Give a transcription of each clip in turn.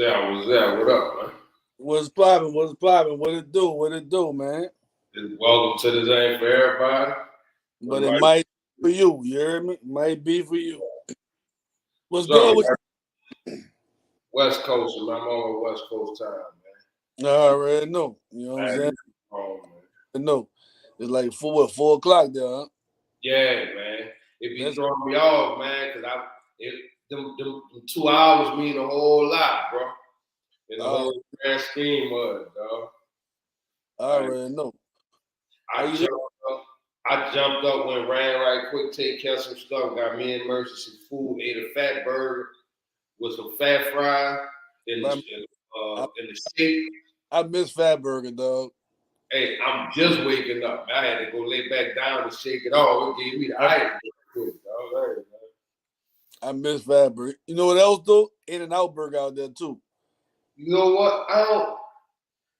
there? What's there? What up, man? What's poppin'? What's poppin'? What it do? What it do, man? Welcome to the day for everybody. But it might be for you. You hear me? Might be for you. What's What's good up, with West Coast, man? I'm on West Coast time, you? I already know. You know what I'm saying? I know. It's like 4 o'clock there, huh? Yeah, man. It be throwing me off, man, because them 2 hours mean a whole lot, bro. In the whole grand scheme of it, dog. I already know. I jumped up, went ran right quick, take care of some stuff, got me and Mercy some food, ate a fat burger with some fat fries in the shake. I miss Fat Burger, dog. Hey, I'm just waking up. I had to go lay back down and shake it off. It gave me the ice. I miss Fat Burger. You know what else though? In-N-Out Burger out there too. You know what?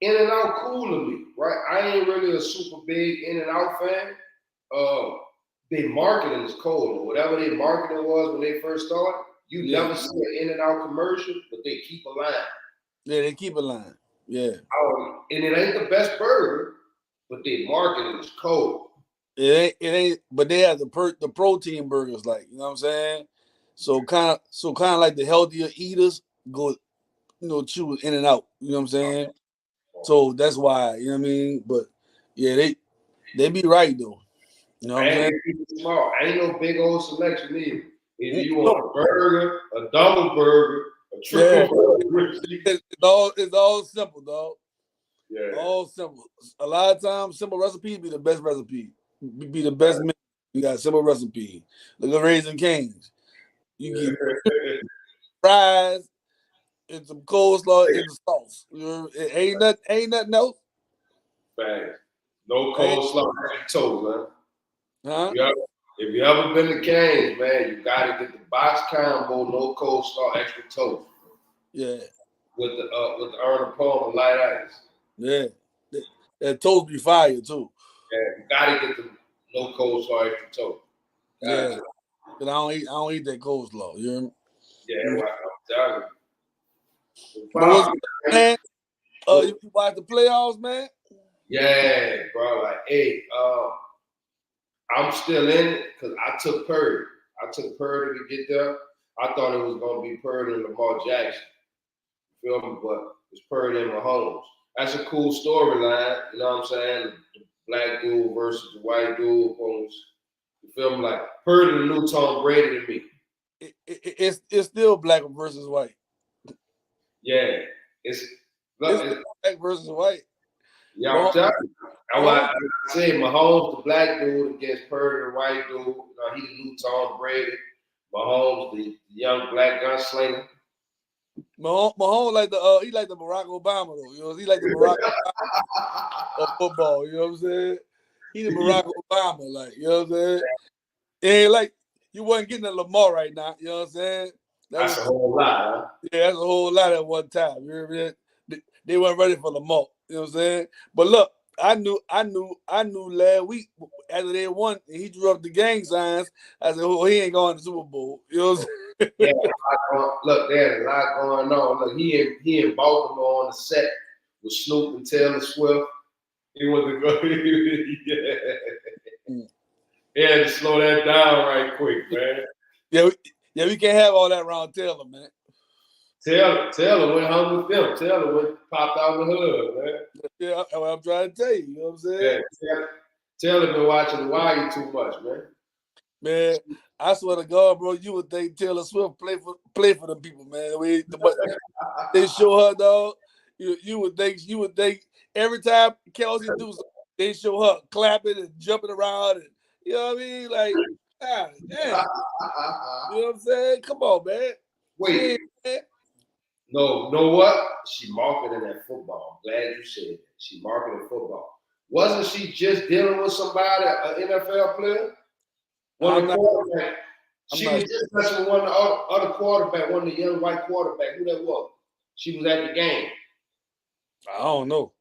In-N-Out cool to me, right? I ain't really a super big In-N-Out fan. Their marketing is cold, or whatever their marketing was when they first started. You never see an In-N-Out commercial, but they keep a line. Yeah, they keep a line. Yeah. And it ain't the best burger, but their marketing is cold. It ain't. But they have the protein burgers, like, you know what I'm saying. So kind of like the healthier eaters go, choose In-N-Out. You know what I'm saying. So that's why, you know what I mean. But yeah, they be right though. You know what I'm saying? Small. Ain't no big old selection either. If you want a burger, a double burger, a triple burger. It's all simple, dog. Yeah. All simple. A lot of times, simple recipes be the best recipe. Be the best meal. You got simple recipe. Look at Raising Cane's. You get fries and some coleslaw and the sauce. It ain't nothing else. Bang. No coleslaw toast, man. Huh? If you ever been to Cane's, man, you gotta get the box combo, no coleslaw, extra toast. Yeah. With the Arnold Palmer light ice. Yeah. That toast be fire too. Yeah, you gotta get the no coleslaw, extra toast. Yeah. Cause I don't eat that coleslaw. You hear me? Yeah, well, I'm telling you. But what's good, man? You watch the playoffs, man? Yeah, bro. Like, hey, I'm still in it because I took Purdy. I took Purdy to get there. I thought it was gonna be Purdy and Lamar Jackson. You feel me? But it's Purdy and Mahomes. That's a cool storyline. You know what I'm saying? The black dude versus the white dude. You feel me? Like Purdy the new Tom Brady to me. It's still black versus white. Yeah, it's black versus white. Yeah, I'm telling you. I say Mahomes, the black dude, against Purdy, the white dude. You know, he the new Tom Brady. Mahomes, the young black gunslinger. Mahomes like he like the Barack Obama though. You know, he like the Barack Obama of football. You know what I'm saying? He the Barack Obama, like, you know what I'm saying? It ain't like you wasn't getting a Lamar right now. You know what I'm saying? That's a whole lot, huh? Yeah, that's a whole lot at one time. You remember that? They weren't ready for Lamar. You know what I'm saying? But look, I knew last week after they won and he drew up the gang signs. I said, "Oh, he ain't going to the Super Bowl." You know what I'm saying? Yeah, look, there's a lot going on. Look, he in Baltimore on the set with Snoop and Taylor Swift. He wasn't going. He had to slow that down right quick, man. Yeah, we can't have all that around Taylor, man. Taylor went home with them. Taylor popped out with her, man. Yeah, that's what I'm trying to tell you. You know what I'm saying? Yeah, Taylor been watching The Wire too much, man. Man, I swear to God, bro, you would think Taylor Swift play for the people, man. They show her, dog. You would think every time Kelsey do something, they show her clapping and jumping around, and you know what I mean? Like, God damn. You know what I'm saying? Come on, man. Wait. No, know what? She marketed that football. I'm glad you said that. She marketed football. Wasn't she just dealing with somebody, an NFL player? Quarterback. She was just messing with one of the other quarterback, one of the young white quarterback. Who that was? She was at the game. I don't know.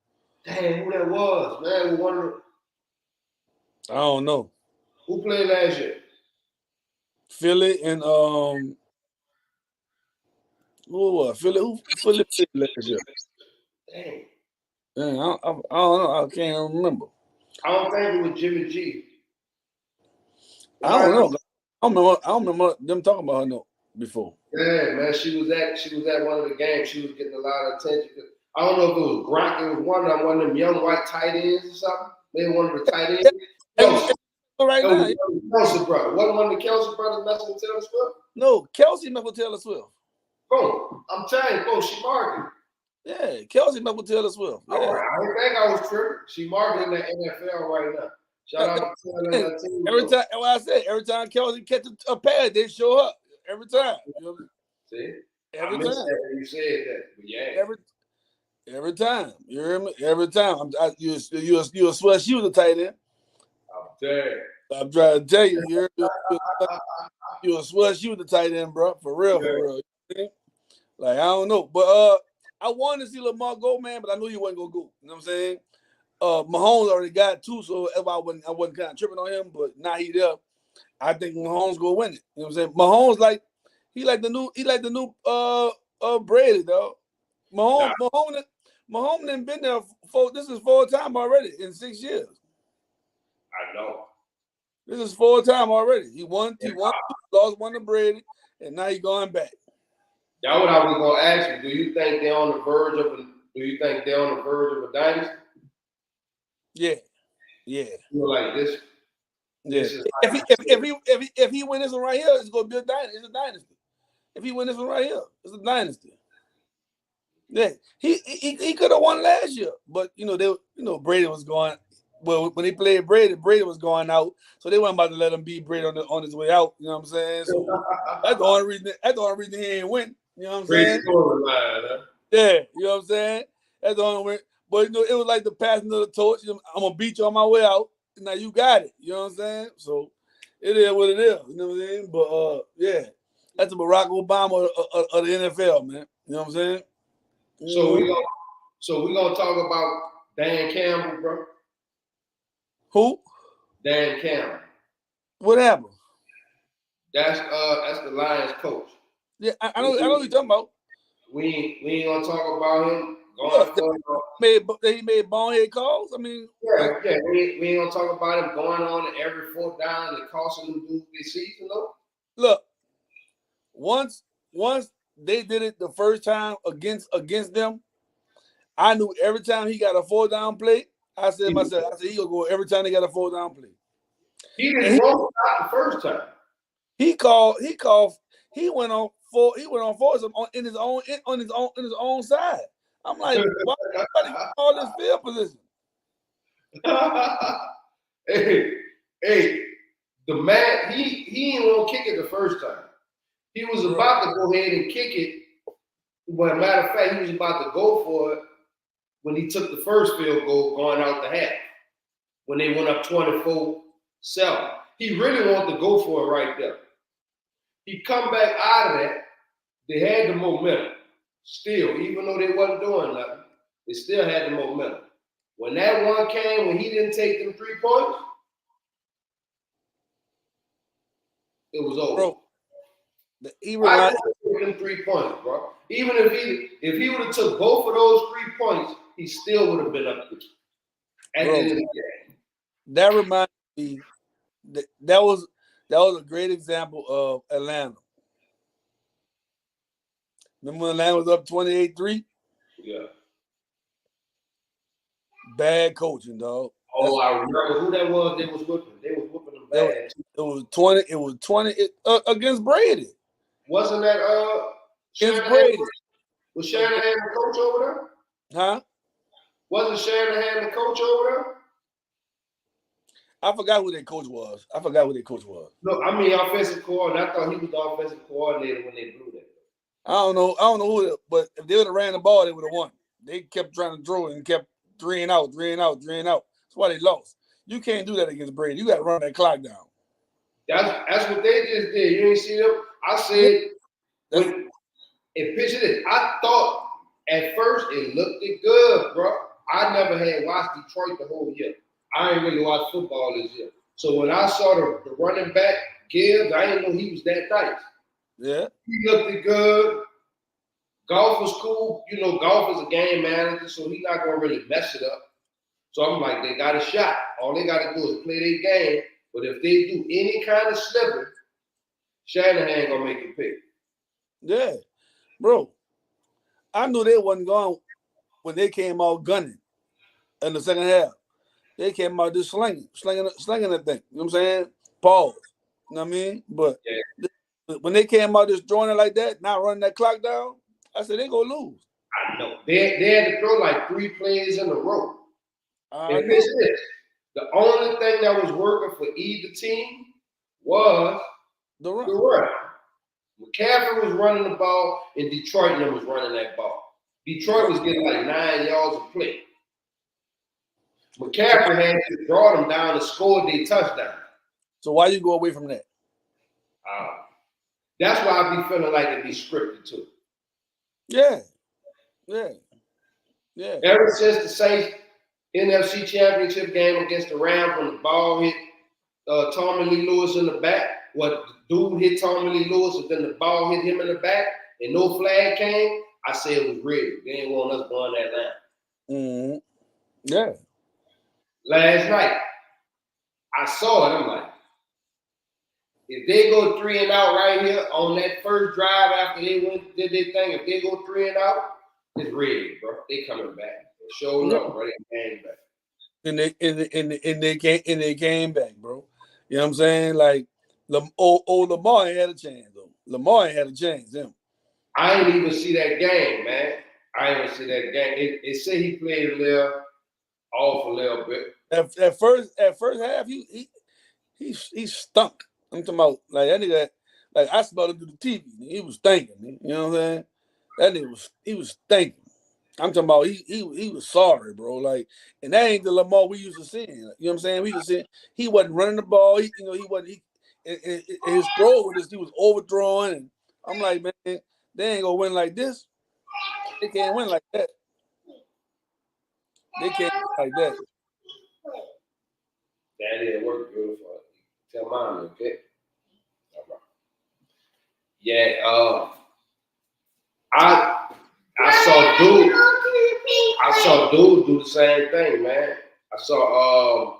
Damn, who that was, man? I don't know. Who played last year? Philly and Who was Philly? Who Philly played last year? Dang. Dang, I don't know. I can't remember. I don't think it was Jimmy G. I don't know. I don't remember them talking about her no before. Yeah, man, she was at one of the games. She was getting a lot of attention. I don't know if it was Gronk. It was one of them young white tight ends or something. Maybe one of the tight ends. Kelsey. Right now, It was Kelsey brother. Wasn't one of the Kelsey brothers messing with Taylor Swift? no, Kelsey messed with Taylor Swift. Bro, I'm telling you, bro, she marketed. Yeah, Kelsey messed with Taylor Swift. Yeah. I didn't think I was tripping. She marketing the NFL right now. Shout out to Taylor. Every time, what I said, every time Kelsey catch a pad, they show up. Every time. You know? See? Every I missed time. that when you said that. But yeah. Every time. You hear me? Every time. You swear she was a tight end. I'm dead. I'm trying to tell you, you swear she was the tight end, bro. For real, for real. Like, I don't know. But I wanted to see Lamar go, man, but I knew he wasn't gonna go. You know what I'm saying? Mahomes already got two, so I wasn't kind of tripping on him, but now he there. I think Mahomes gonna win it. You know what I'm saying? Mahomes he like the new Brady, dog. Mahomes done been there this is 4 time already in 6 years. I know. This is 4 time already. He won, lost one to Brady, and now he going back. That's what I was gonna ask you. Do you think they're on the verge of a dynasty? Yeah. Yeah. You know, like this. Yeah. If he win this one right here, it's gonna be a dynasty. It's a dynasty. If he win this one right here, it's a dynasty. Yeah, he could have won last year, but Brady was going. Well, when he played Brady was going out, so they weren't about to let him beat Brady on his way out. You know what I'm saying? So that's the only reason. That's the only reason he ain't win. You know what I'm saying? Huh? Yeah, you know what I'm saying. That's the only reason. But it was like the passing of the torch. I'm gonna beat you on my way out. Now you got it. You know what I'm saying? So it is what it is. You know what I'm saying? But yeah, that's the Barack Obama of the NFL, man. You know what I'm saying? So we gonna talk about Dan Campbell, bro. Who? Dan Campbell. What happened? That's the Lions coach. Yeah, I know what you're talking about. We ain't gonna talk about him he made bonehead calls. I mean, we ain't gonna talk about him going on every 4th down and costing them dudes their season, though. Look, once they did it the first time against them, I knew every time he got a 4th down play, I said he gonna go every time they got a 4th down play. He didn't roll out the first time. He went on 4 in his own side. I'm like, why did he call this field position? hey, the man, he didn't want to kick it the first time. He was about to go ahead and kick it. But matter of fact, he was about to go for it when he took the first field goal going out the half. When they went up 24-7. He really wanted to go for it right there. He come back out of that. They had the momentum. Still, even though they wasn't doing nothing, they still had the momentum. When that one came, when he didn't take them 3 points, it was over. Bro, I didn't take them 3 points, bro. Even if he would have took both of those 3 points, he still would have been up there. At the end of the game. That reminds me that was a great example of Atlanta. Remember when Atlanta was up 28-3? Yeah. Bad coaching, dog. Oh, I remember who that was. They was whipping them bad. It was 20 against Brady. Wasn't that against Brady? Was Shanahan the coach over there? Huh? Wasn't Shanahan the coach over there? I forgot who their coach was. No, I mean offensive coordinator. I thought he was the offensive coordinator when they blew that. I don't know who, but if they would have ran the ball, they would have won. They kept trying to throw it and kept 3 and out. That's why they lost. You can't do that against Brady. You got to run that clock down. That's what they just did. You didn't see them? I said, and picture this. I thought at first it looked good, bro. I never had watched Detroit the whole year. I ain't really watched football this year. So when I saw the running back Gibbs, I didn't know he was that nice. Yeah. He looked good. Golf was cool. You know, golf is a game manager, so he's not gonna really mess it up. So I'm like, they got a shot. All they got to do is play their game. But if they do any kind of slipping, Shanahan gonna make it pick. Yeah, bro. I knew they wasn't going when they came out gunning in the second half. They came out just slinging that thing. You know what I'm saying? Pause. You know what I mean? But when they came out just throwing it like that, not running that clock down, I said they gonna lose. I know. They had to throw like 3 plays in a row. And this is the only thing that was working for either team was the run. The run. McCaffrey was running the ball, and Detroit was running that ball. Detroit was getting like 9 yards a play. McCaffrey had to draw them down and score their touchdown. So why you go away from that? That's why I be feeling like it be scripted too. Yeah. Ever since the Saints NFC Championship game against the Rams, when the ball hit Tommy Lee Lewis in the back, the dude hit Tommy Lee Lewis, and then the ball hit him in the back, and no flag came, I said it was rigged. They ain't want us going that line. Mm-hmm. Yeah. Last night, I saw it. I'm like, if they go 3 and out right here on that first drive after they did their thing, if they go 3 and out, it's rigged, bro. They coming back. Showing up, bro. They came back. And they came back, bro. You know what I'm saying? Like, Lamar ain't had a chance, though. Lamar ain't had a chance, him. I didn't even see that game, man. I didn't even see that game. It said he played off a little bit. At first half, he stunk. I'm talking about like that nigga. Like I smelled him through the TV. He was stinking. You know what I'm saying? That nigga was stinking. I'm talking about he was sorry, bro. Like, and that ain't the Lamar we used to see. You know what I'm saying? We used to see he wasn't running the ball. He wasn't. His throw he was overthrowing. And I'm like, man, they ain't gonna win like this. They can't win like that. They can't win like that. That didn't work beautiful. Tell mommy, okay? Yeah, I saw dude do the same thing, man. I saw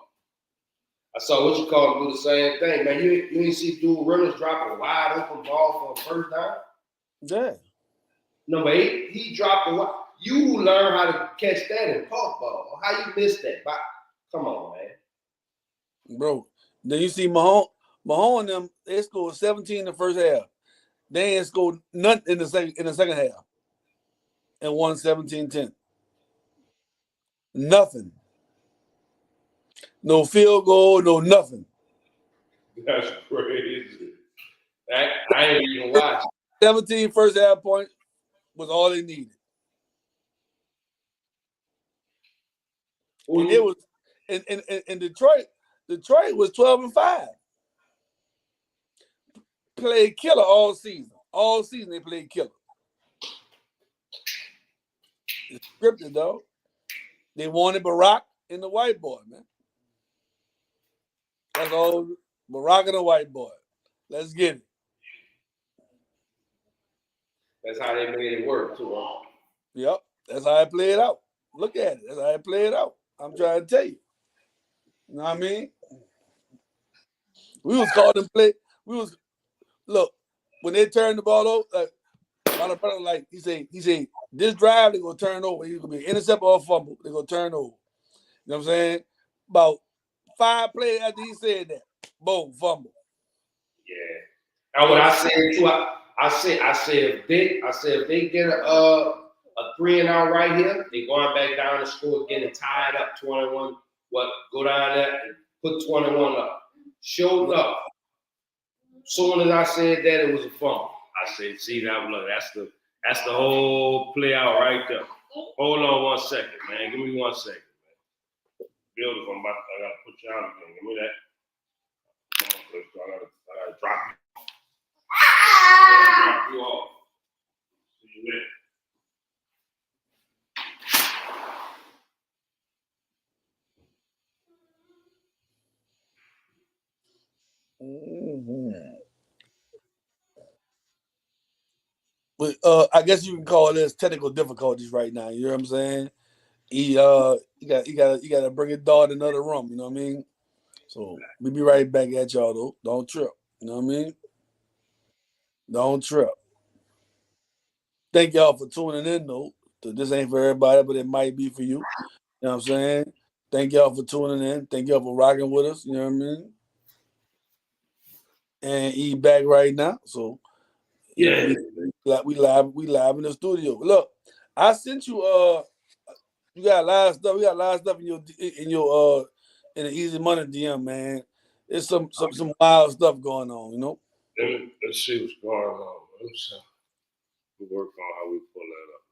what you call him do the same thing, man. You didn't see dude Reynolds drop a wide open ball for a first down? Yeah. Number 8, he dropped the. You learn how to catch that in puff ball. How you missed that? Come on, man. Bro, then you see Mahomes and them, they scored 17 in the first half. They ain't scored nothing in the second half. And won 17-10. Nothing. No field goal, no nothing. That's crazy. I ain't even watched. 17 first half points was all they needed. And it was in Detroit was 12-5. Played killer all season. All season they played killer. It's scripted though. They wanted Barack and the white boy, man. That's all. Barack and the white boy. Let's get it. That's how they made it work too. Huh? Yep. That's how it played out. Look at it. That's how it played out. I'm trying to tell you. You know what I mean? We was called and play. Look, when they turned the ball over, like he said, this drive they're gonna turn over. He's gonna be an intercept or a fumble. They're gonna turn over. You know what I'm saying? About 5 plays after he said that, boom, fumble. Yeah. And what I said too, I said if they get a 3 and out right here, they going back down the score, getting tied up 21. Go down there and put 21 up. Showed up. Soon as I said that, it was a fumble. I said, see that, look, that's the whole play out right there. Hold on 1 second, man. Give me 1 second, man. Beautiful. I gotta put you out again. Give me that. I gotta drop you. Drop you off. See you later. Mm-hmm. But I guess you can call this technical difficulties right now. You know what I'm saying? He you gotta bring his dog to another room. You know what I mean? So we be right back at y'all though. Don't trip. You know what I mean? Don't trip. Thank y'all for tuning in though. This ain't for everybody, but it might be for you. You know what I'm saying? Thank y'all for tuning in. Thank y'all for rocking with us. You know what I mean? And he back right now. So Yeah. we live in the studio. Look, I sent you you got a lot of stuff. We got a lot of stuff in the Easy Money DM, man. It's some wild stuff going on, you know. Let's see what's going on. Let's we work on how we pull that up.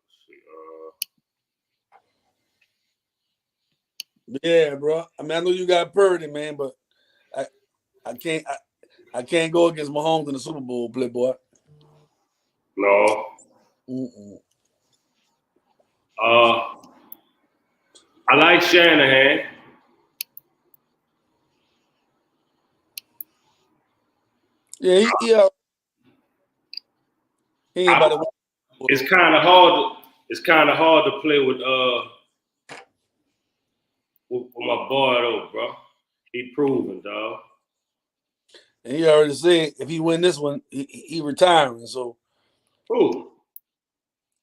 Let's see. Yeah, bro. I mean, I know you got Purdy, man, but I can't go against Mahomes in the Super Bowl, Playboy. No. Mm-mm. I like Shanahan. Yeah, he ain't about to win. It's kind of hard. It's kind of hard to play with my boy though, bro. He proven, dog. And he already said if he win this one, he retiring. So Who?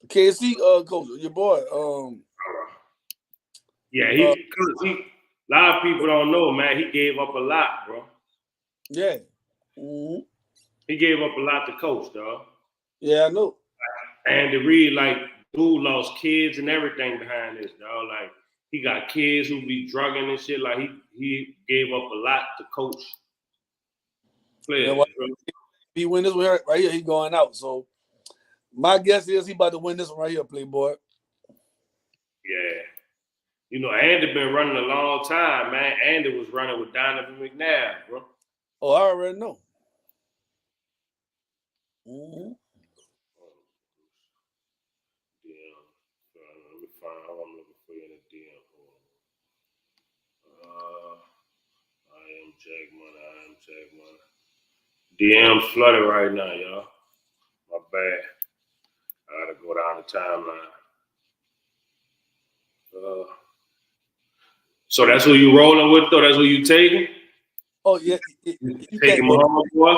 KC coach, your boy. Yeah, a lot of people don't know, man. He gave up a lot, bro. Yeah. Mm-hmm. He gave up a lot to coach, dog. Yeah, I know. And to read, like, dude lost kids and everything behind this, dog. Like, he got kids who be drugging and shit. Like, he gave up a lot to coach players. You know what? If he win this one right here, he going out. So my guess is he about to win this one right here, Playboy. Yeah. You know, Andy been running a long time, man. Andy was running with Donovan McNabb, bro. Oh, I already know. Mm-hmm. Let me find out. I'm looking for you in the DM. I am Jack Money. DM's flooded right now, y'all. My bad. I gotta go down the timeline. So that's who you rolling with, though? That's who you taking? Oh yeah, You can't taking go. Mahomes, boy?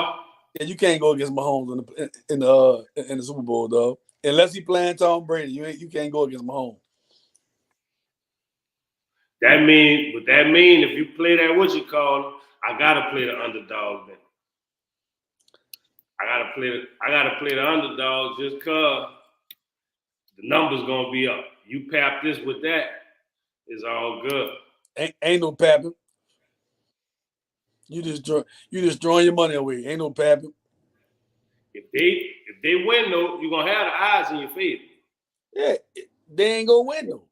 Yeah, you can't go against Mahomes in the Super Bowl, though. Unless he playing Tom Brady, you can't go against Mahomes. That mean if you play that what you call, I gotta play the underdog then. I gotta play the underdog just cause the number's gonna be up. You pap this with that, it's all good. Ain't no papping. You just throwing your money away. Ain't no papping. If they win though, you're gonna have the odds in your favor. Yeah, they ain't gonna win though.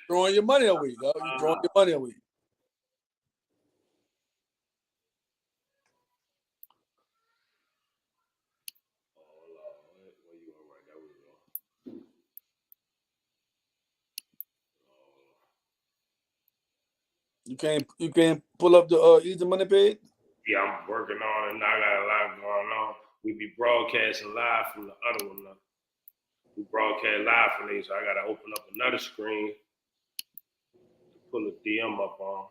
Throwing your money away, dog. You throwing your money away. You can't pull up the Easy Money page. Yeah, I'm working on it. Now I got a lot going on. We be broadcasting live from the other one now. We broadcast live from these, so I gotta open up another screen to pull a DM up on.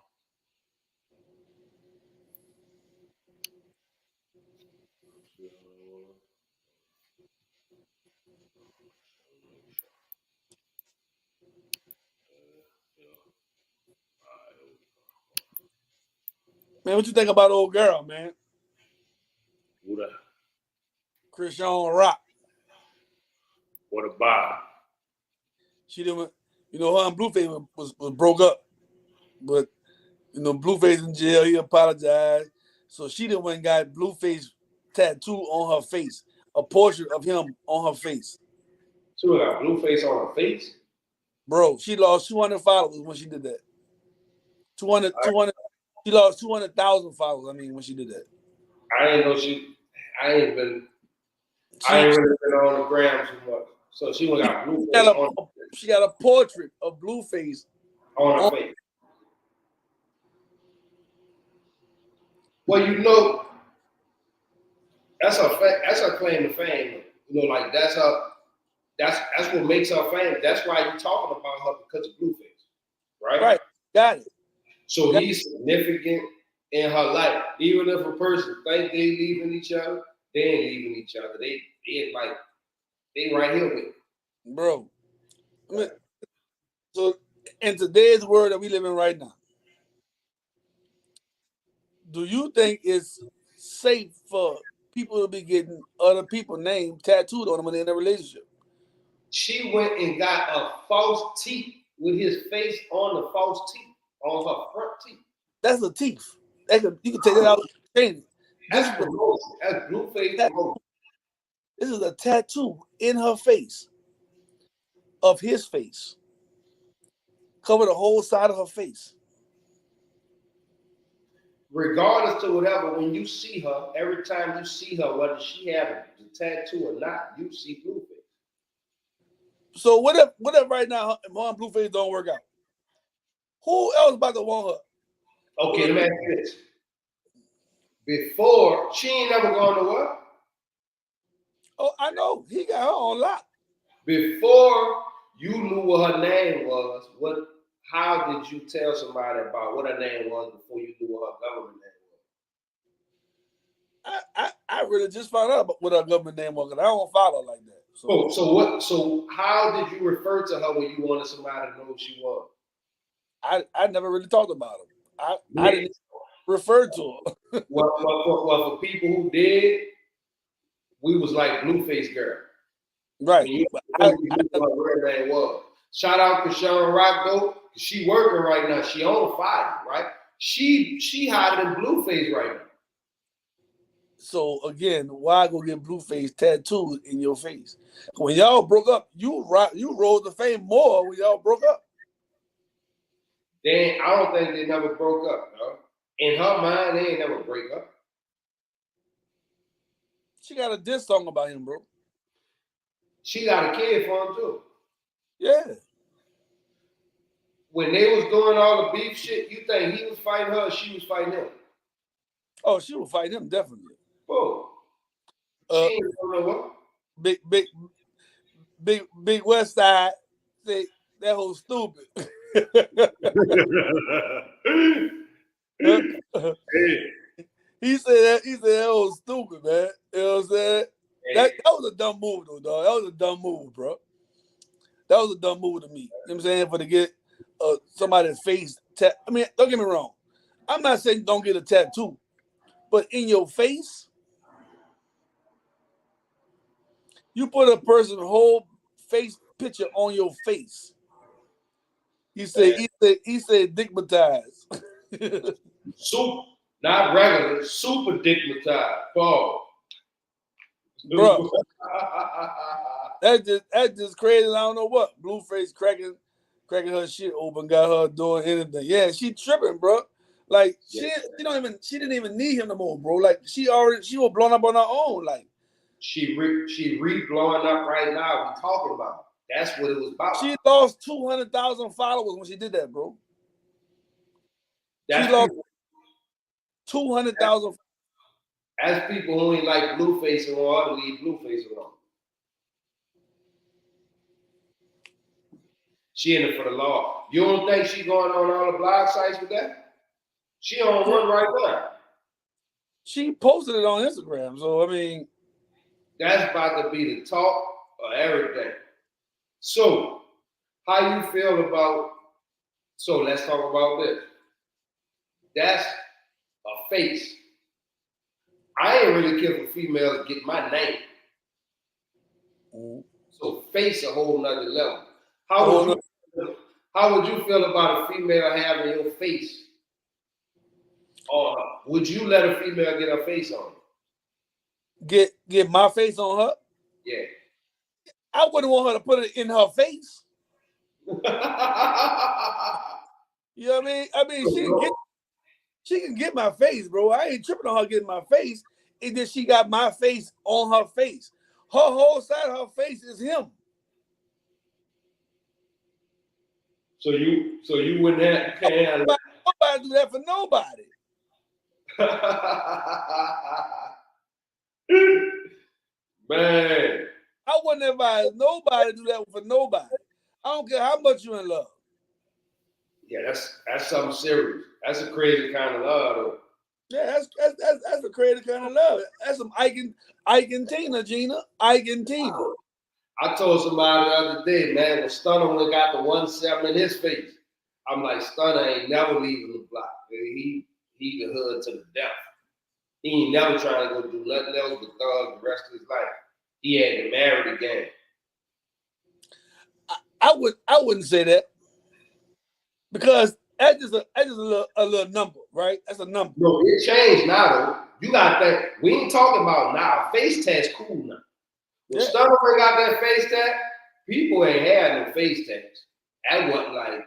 Man, what you think about old girl, man? Who that? Krishan Rock. What about? She didn't, her and Blueface was broke up, but Blueface in jail. He apologized, so she done went and got Blueface tattoo on her face, a portrait of him on her face. She got Blueface on her face? Bro, she lost 200 followers when she did that. 200. She lost 200,000 followers. I mean, when she did that. I ain't really been on the gram too much. So she got Blueface she got a portrait of Blueface on her face. Well, That's her claim to fame. You know, like that's her. That's what makes her famous. That's why you're talking about her because of Blueface, right? Right. Got it. So he's significant in her life. Even if a person think they leaving each other, they ain't leaving each other. They right here with you. Bro. I mean, so in today's world that we live in right now, do you think it's safe for people to be getting other people's names tattooed on them when they're in a relationship? She went and got a false teeth with his face on the false teeth, on her front teeth. That's a teeth. You can take that out and change it. That's promotion. That's Blueface promotion. This is a tattoo in her face of his face. Cover the whole side of her face. Regardless to whatever, when you see her, every time you see her, whether she have the tattoo or not, you see Blueface. So what if right now Mom Blueface don't work out? Who else about to want her? Okay, let me ask you this. Before, she ain't never gone to what? Oh, I know. He got her on lock. Before you knew what her name was, how did you tell somebody about what her name was before you knew what her government name was? I really just found out what her government name was, because I don't follow her like that. So how did you refer to her when you wanted somebody to know who she was? I never really talked about her. I didn't refer to her. well, for people who did, we was like Blueface girl. Right. I what her name was. Shout out to Sean Rock though. She working right now. She on fire, right? She hotter than Blueface right now. So again, why go get Blueface tattooed in your face? When y'all broke up, you rose to fame more when y'all broke up. I don't think they never broke up, no. In her mind, they ain't never break up. She got a diss song about him, bro. She got a kid for him too. Yeah. When they was doing all the beef shit, you think he was fighting her or she was fighting him? Oh, she was fighting him, definitely. Oh. She ain't know what? Big West Side say that whole stupid. He said that was stupid, man. You know what I'm saying? That was a dumb move though, dog. That was a dumb move, bro. That was a dumb move to me. You know what I'm saying? For to get somebody's face I mean, don't get me wrong. I'm not saying don't get a tattoo, but in your face, you put a person's whole face picture on your face. He said digmatized. Super, not regular, super digmatized. Paul. Bro. That's just crazy. I don't know what. Blueface cracking her shit open, got her doing anything. Yeah, she tripping, bro. Like she didn't even need him no more, bro. Like she was blown up on her own. Like she blowing up right now. We talking about. That's what it was about. She lost 200,000 followers when she did that, bro. She lost 200,000. That's people who ain't like Blueface and want to leave Blueface alone. She in it for the law. You don't think she going on all the blog sites with that? She on one right now. She posted it on Instagram, so I mean, that's about to be the talk of everything. So, how you feel about? So let's talk about this. That's a face. I ain't really care for females get my name. So face a whole nother level. How would you feel about a female having your face on her? Would you let a female get her face on her? Get my face on her? Yeah. I wouldn't want her to put it in her face. You know what I mean? I mean, she can get my face, bro. I ain't tripping on her getting my face. It's just she got my face on her face. Her whole side of her face is him. So you wouldn't have, you can't have nobody do that for nobody. Man. I wouldn't advise nobody to do that for nobody. I don't care how much you're in love. Yeah, that's something serious. That's a crazy kind of love, though. Yeah, that's a crazy kind of love. That's some Ike and Tina, Gina. Ike and Tina. I told somebody the other day, man, when Stunner went got the 1-7 in his face, I'm like, Stunner ain't never leaving the block. He the hood to the death. He ain't never trying to go do nothing else but thug the rest of his life. He had to marry the game. I wouldn't say that because that's just a little number, right? That's a number. No, it changed now though. You got that. We ain't talking about now. Face tat's cool now. When Stunner got that face tat, people ain't had no face tats. That wasn't like,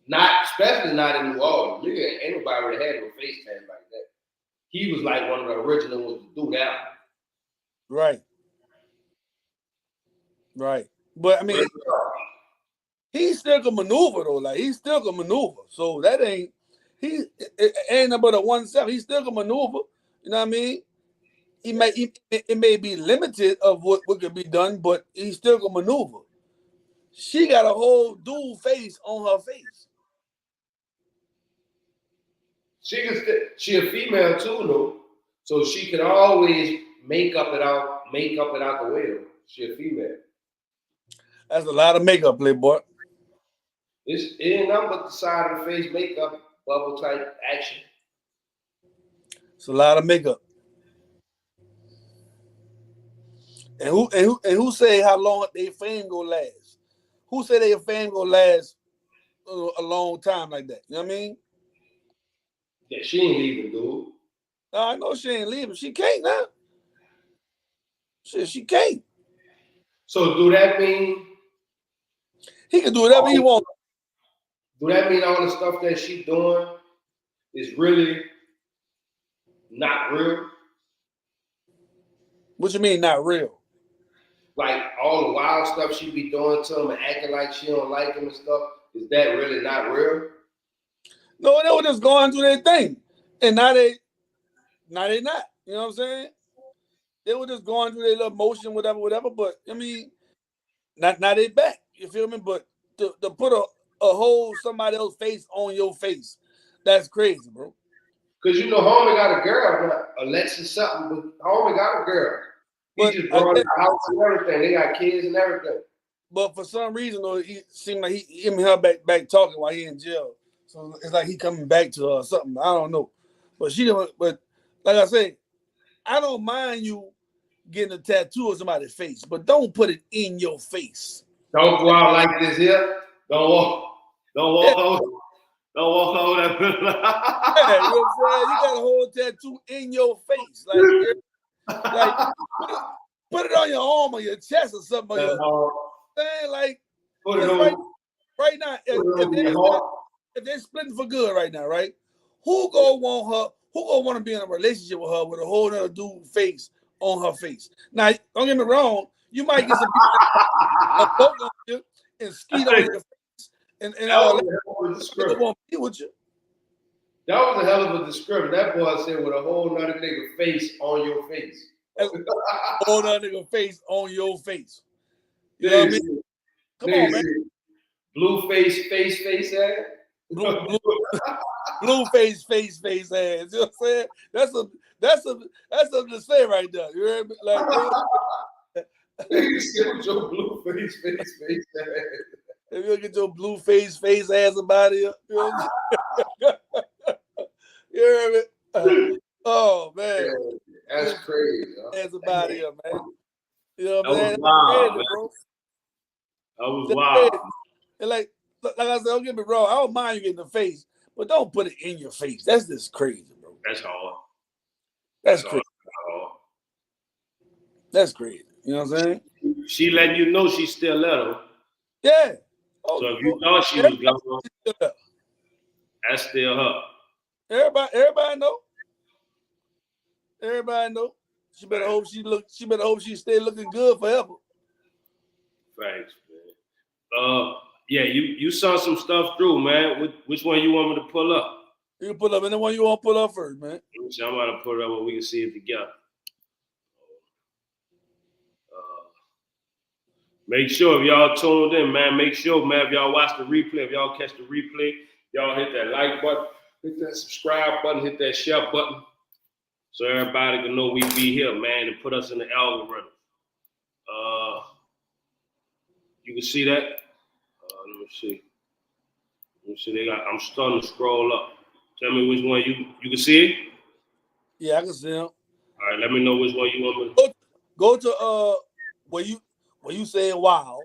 not especially not in New Orleans. Nigga, ain't nobody really had no face tat like that. He was like one of the original ones to do that. Right. Right. But I mean, he still can maneuver though. Like he still can maneuver. So that ain't it ain't about a 1-7. He still can maneuver. You know what I mean? It may be limited of what could be done, but he still can maneuver. She got a whole dual face on her face. She a female too though, so she can always make up it out the way though. She a female. That's a lot of makeup, playboy. It ain't nothing but the side of the face makeup, bubble type action. It's a lot of makeup. And who say how long their fame gonna last? Who say their fame gonna last a long time like that? You know what I mean? Yeah, she ain't leaving, dude. I know she ain't leaving. She can't now. She can't. So do that mean he can do whatever he wants? Do that mean all the stuff that she doing is really not real? What you mean not real? Like all the wild stuff she be doing to him and acting like she don't like him and stuff, is that really not real? No, they were just going through their thing. And now they not. You know what I'm saying? They were just going through their little motion, whatever. But I mean, now they back. You feel me? But to put a whole somebody else's face on your face, that's crazy, bro. Because you know, homie got a girl, Alexis something, but homie got a girl. He just brought the house and everything. They got kids and everything. But for some reason, though, it seemed like him and her back talking while he in jail. So it's like he coming back to her or something. I don't know. But she don't. But like I say, I don't mind you getting a tattoo of somebody's face, but don't put it in your face. Don't go out like this here. Don't walk over. Don't walk over that. Yeah, you know what I'm saying? You got a whole tattoo in your face, like put it on your arm or your chest or something. Like put it on. Right now, if they're splitting for good right now, right? Who gonna want her? Who gonna want to be in a relationship with her with a whole other dude face on her face? Now, don't get me wrong. You might get some people poke on you and skeet on your face and all that. People won't be with you. That was a hell of a description. That boy said with a whole nother nigga face on your face. A whole nother nigga face on your face. You know what I mean? Come on, man. Blue face ass. Blue face ass. You know what I'm saying? That's something to say right there. You heard me? Like, you sit with your blue face ass. If you get your blue face ass about here, you know what I'm you heard me? Oh man, yeah, that's crazy. Ass about here, man. You know what I'm saying? Wild, man. That was wild. And like I said, don't get me wrong. I don't mind you getting the face, but don't put it in your face. That's just crazy, bro. That's hard. That's crazy. That's crazy. You know what I'm saying? She letting you know she's still little. Yeah. So if you thought she was gone, that's still her. Everybody know. Everybody know. She better hope she stay looking good forever. Thanks, man. Yeah, you saw some stuff through, man. Which one you want me to pull up? You can put up anyone you want to put up first, man. I'm about to put it up where we can see it together. Make sure if y'all tuned in, man, make sure, man, if y'all watch the replay, if y'all catch the replay, y'all hit that like button, hit that subscribe button, hit that share button, so everybody can know we be here, man, and put us in the algorithm. You can see that. Let me see. I'm starting to scroll up. Tell me which one you can see it. Yeah, I can see him. All right, let me know which one you want me to. Go to where you say wow,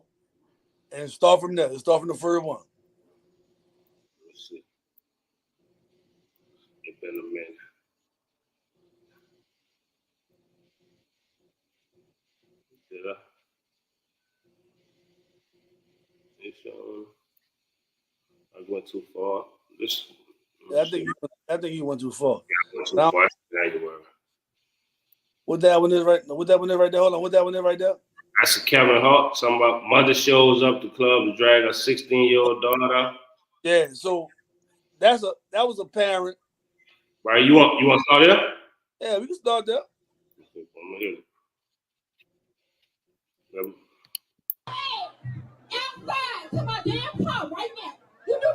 and start from there. Start from the first one. Let's see. It's been a minute. Did I? I went too far. I think you went too far. I went too far. What that one is right? What that one is right there? Hold on. What that one is right there? That's a Kevin Hart. Something about mother shows up to club to drag her 16-year-old daughter out. Yeah. So that was a parent. Right. You want to start there? Yeah, we can start there. Outside to my damn car right now. You know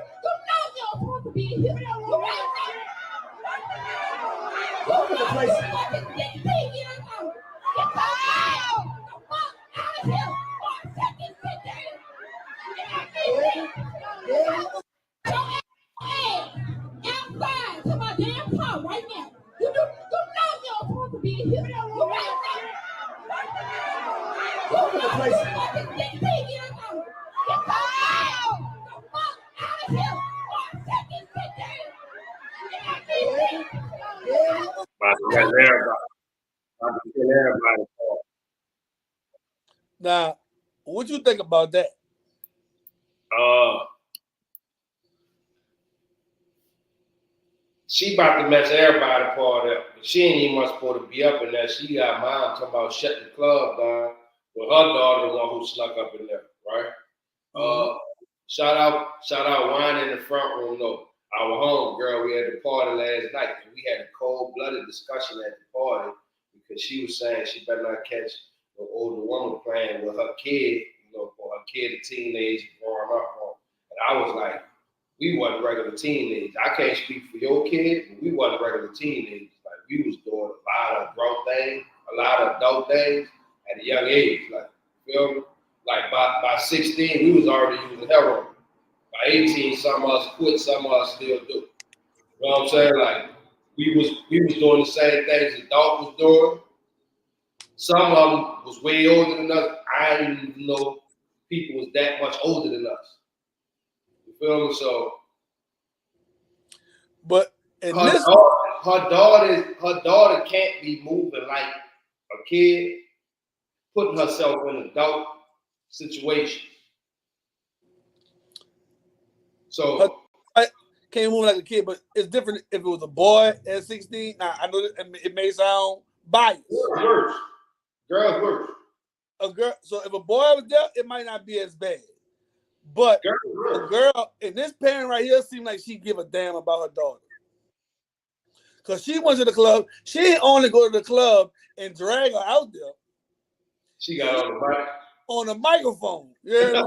you're supposed to be here. You right there. Go to the place. Get out. Get the fuck out of here. Or take this shit down. Outside to my damn car right now. You know you're supposed to be here. You right there. Go to the place. Get out. Now, what you think about that? She about to mess everybody part up. But she ain't even supposed to be up in there. She got mom talking about shutting the club down. But her daughter the one who snuck up in there, right? Shout out Wine in the front room though. Our home girl, we had the party last night, and we had a cold-blooded discussion at the party because she was saying she better not catch the older woman playing with her kid, for her kid, a teenage growing up on. And I was like, we wasn't regular teenagers. I can't speak for your kid, but we wasn't regular teenagers. Like we was doing a lot of grown things, a lot of adult things at a young age. Like, you feel me? Like by 16, we was already using heroin. By 18, some of us quit, some of us still do. You know what I'm saying? Like we was doing the same things the adult was doing. Some of them was way older than us. I didn't even know people was that much older than us. You feel me? So, but her daughter can't be moving like a kid, putting herself in adult situations. So I can't move like a kid, but it's different if it was a boy at 16. Now I know it may sound biased. Girls worse. A girl. So if a boy was there, it might not be as bad. But a girl, and this parent right here seemed like she give a damn about her daughter. Because she went to the club. She didn't only go to the club and drag her out there. She got on the mic. On a microphone. Yeah.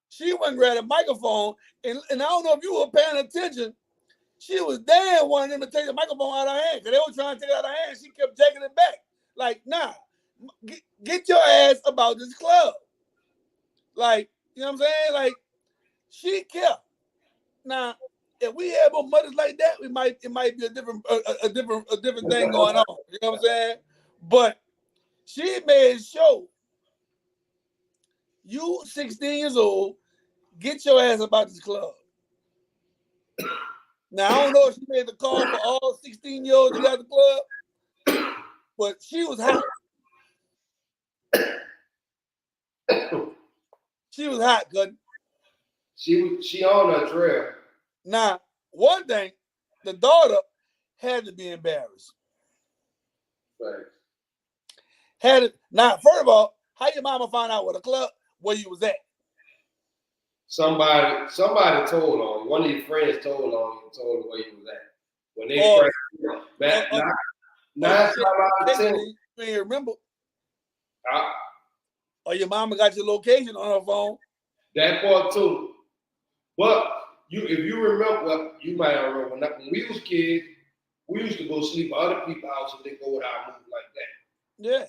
She went and grabbed a microphone, and I don't know if you were paying attention. She was damn wanting them to take the microphone out of her hand because they were trying to take it out of her hand. She kept taking it back. Like, nah, get your ass about this club. Like, you know what I'm saying? Like, she kept. Now, if we had more mothers like that, it might be a different thing going on. You know what I'm saying? But she made sure you 16 years old, get your ass about this club. Now, I don't know if she made the call for all 16-year-olds to get out the club, but she was hot. She was hot, good. She on her trail. Now, one thing, the daughter had to be embarrassed. Right. Had it now, first of all, how your mama find out where you was at? somebody told on you. One of your friends told on you and told him where you was at. When they nine times out of 10. You ain't remember. I, Or your mama got your location on her phone. That part too. But if you remember, well, you might not remember when we was kids, we used to go sleep at other people's house and they go without moving like that. Yeah.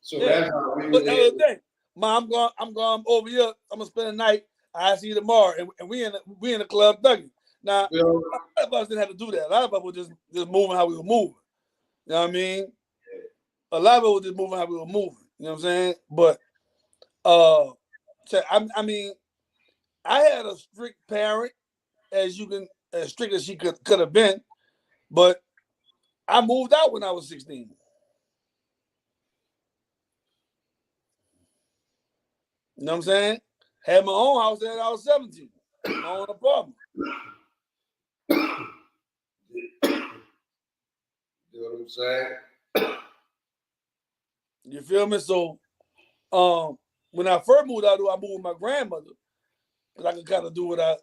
So that's how we But was. the other thing, Mom, I'm going over here. I'm gonna spend the night. I see you tomorrow, and we in the club thugging. Now, a lot of us didn't have to do that. A lot of us were just moving how we were moving. You know what I mean? Yeah. A lot of us were just moving how we were moving. You know what I'm saying? But so I mean, I had a strict parent, as strict as she could have been, but I moved out when I was 16. You know what I'm saying? Had my own house when I was 17. My own apartment. You know what I'm saying? You feel me? So, when I first moved out, I moved with my grandmother, because I could kind of do what I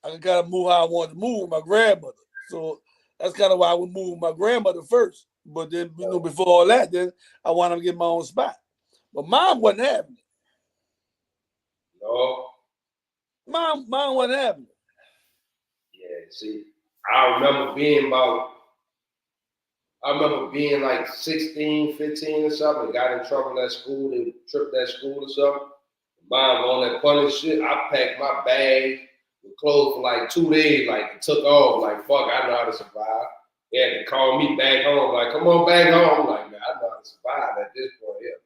could kind of move how I wanted to move with my grandmother. So that's kind of why I would move with my grandmother first. But then, before all that, then I wanted to get my own spot. But Mom wasn't having it. No. Mom wasn't having it. Yeah, see, I remember being like 16, 15 or something, and got in trouble at school, they tripped at school or something. Mom on that funny shit, I packed my bag with clothes for like 2 days, like it took off, like fuck, I know how to survive. They had to call me back home, like come on back home. I'm like, man, I know how to survive at this point here.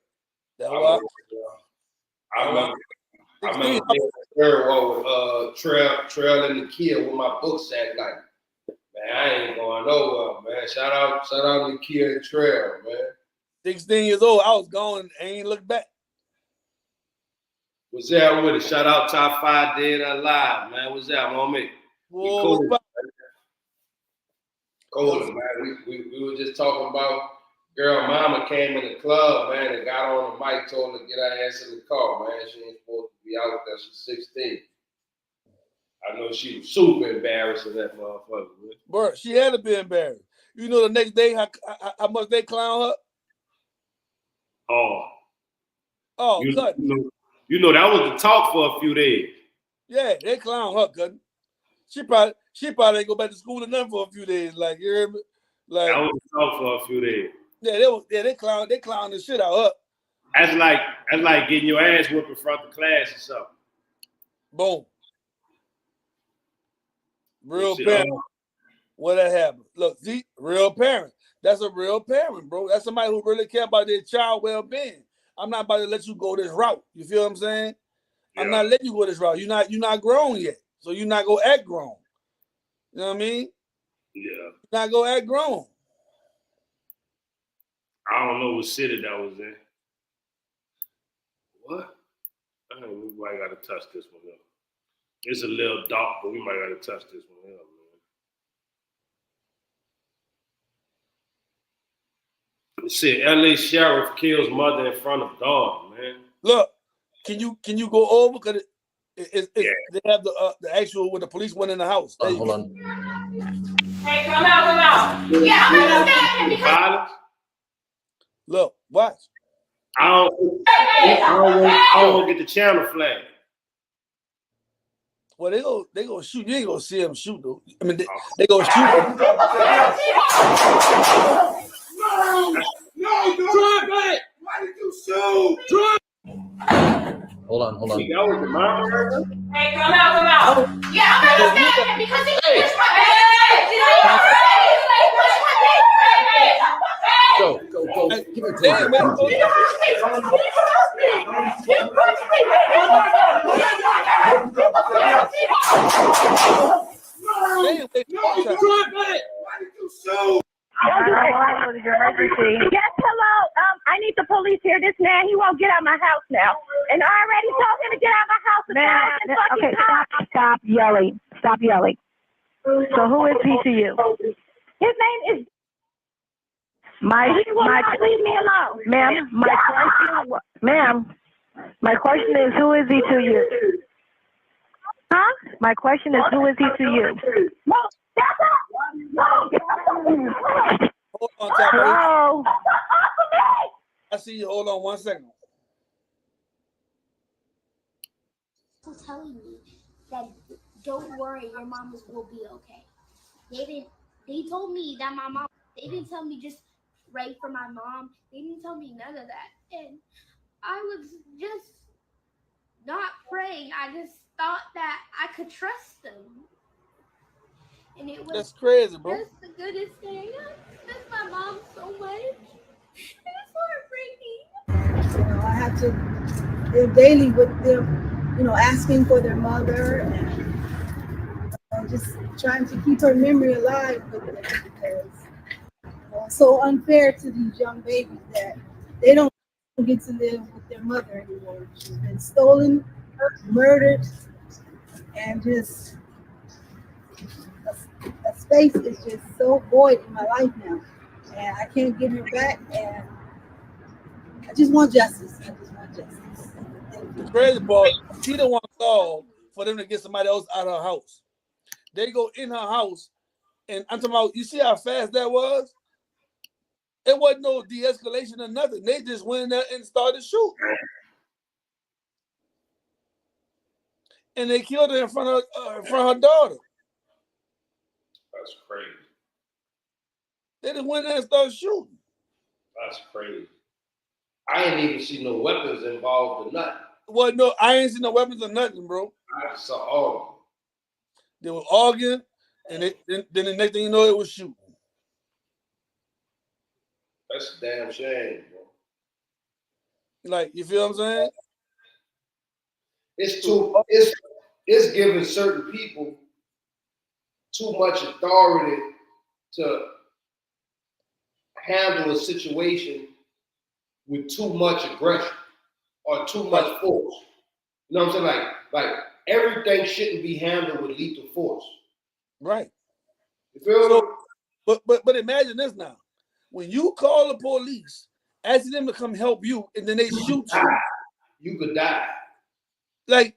I remember being the third one with Trail in the Kia with my book sack, like, man, I ain't going nowhere, man. Shout out to Kia and Trail, man. 16 years old, I was gone and ain't looked back. What's that with it? Shout out Top 5 Dead or Alive, man. What's that, homie? Cool, man. We were just talking about girl mama came in the club, man, and got on the mic, told her to get her ass in the car, man. She ain't supposed to be out there. She's 16. I know she was super embarrassed of that motherfucker, man. Bro, she had to be embarrassed. You know the next day how much they clown her? You know that was the talk for a few days. Yeah, they clown her, cousin. She probably ain't go back to school or nothing for a few days. Like, you hear me? Like, that was the talk for a few days. Yeah, they clown the shit out of her. That's like getting your ass whooped in front of class or something. Boom. Real parent. What that happened? Look, see, real parent. That's a real parent, bro. That's somebody who really care about their child well-being. I'm not about to let you go this route. You feel what I'm saying? Yeah. I'm not letting you go this route. You're not grown yet, so you're not gonna act grown. You know what I mean? Yeah. You're not gonna act grown. I don't know what city that was in. What? I don't know, we might gotta touch this one up. It's a little dark, but we might gotta touch this one up, man. It said LA sheriff kills mother in front of dog, man. Look, can you go over? Cause they have the actual when the police went in the house. Hold on. Hey, come out. Yeah, I'm gonna stab him because Violence? Look, watch. I don't want to get the channel flag. Well, they go shoot. You ain't gonna see them shoot though. I mean, they go shoot. No, drop it! Why did you shoot? Drop. Hold on. That was the mom. Hey, come out. Yeah, I'm gonna stab him because he is my Go. Give me a Yes, hello. I need the police here. This man, he won't get out of my house now. And I already told him to get out of my house. Okay, stop yelling. Stop yelling. So who is he to you? His name is leave me alone. Ma'am, my question is, who is he to you? Huh? My question is, who is he to you? Hold on, Top. Hello? I see you. Hold on 1 second. Telling me that don't worry, your mamas will be okay. They told me that my mom, they didn't tell me just pray for my mom. They didn't tell me none of that. And I was just not praying. I just thought that I could trust them. And it was That's crazy, bro. just the goodest thing. I miss my mom so much. It's heartbreaking. I have to live daily with them, asking for their mother and just trying to keep her memory alive with them because it's so unfair to these young babies that they don't get to live with their mother anymore. She's been stolen, murdered, and just a space is just so void in my life now. And I can't get her back, and I just want justice. I just want justice. The crazy part, she the one called for them to get somebody else out of her house. They go in her house, and I'm talking about, you see how fast that was? It wasn't no de-escalation or nothing. They just went in there and started shooting. And they killed her in front of her daughter. That's crazy. They just went in there and started shooting. That's crazy. I ain't even see no weapons involved or nothing. Well, no, I ain't seen no weapons or nothing, bro. I just saw all of them. They were arguing, and then the next thing you know, it was shooting. That's a damn shame, bro. Like, you feel what I'm saying? It's giving certain people too much authority to handle a situation with too much aggression or too much force. You know what I'm saying? Like everything shouldn't be handled with lethal force. Right. You feel me? But imagine this now. When you call the police, asking them to come help you, and then they shoot you. You could die. Like,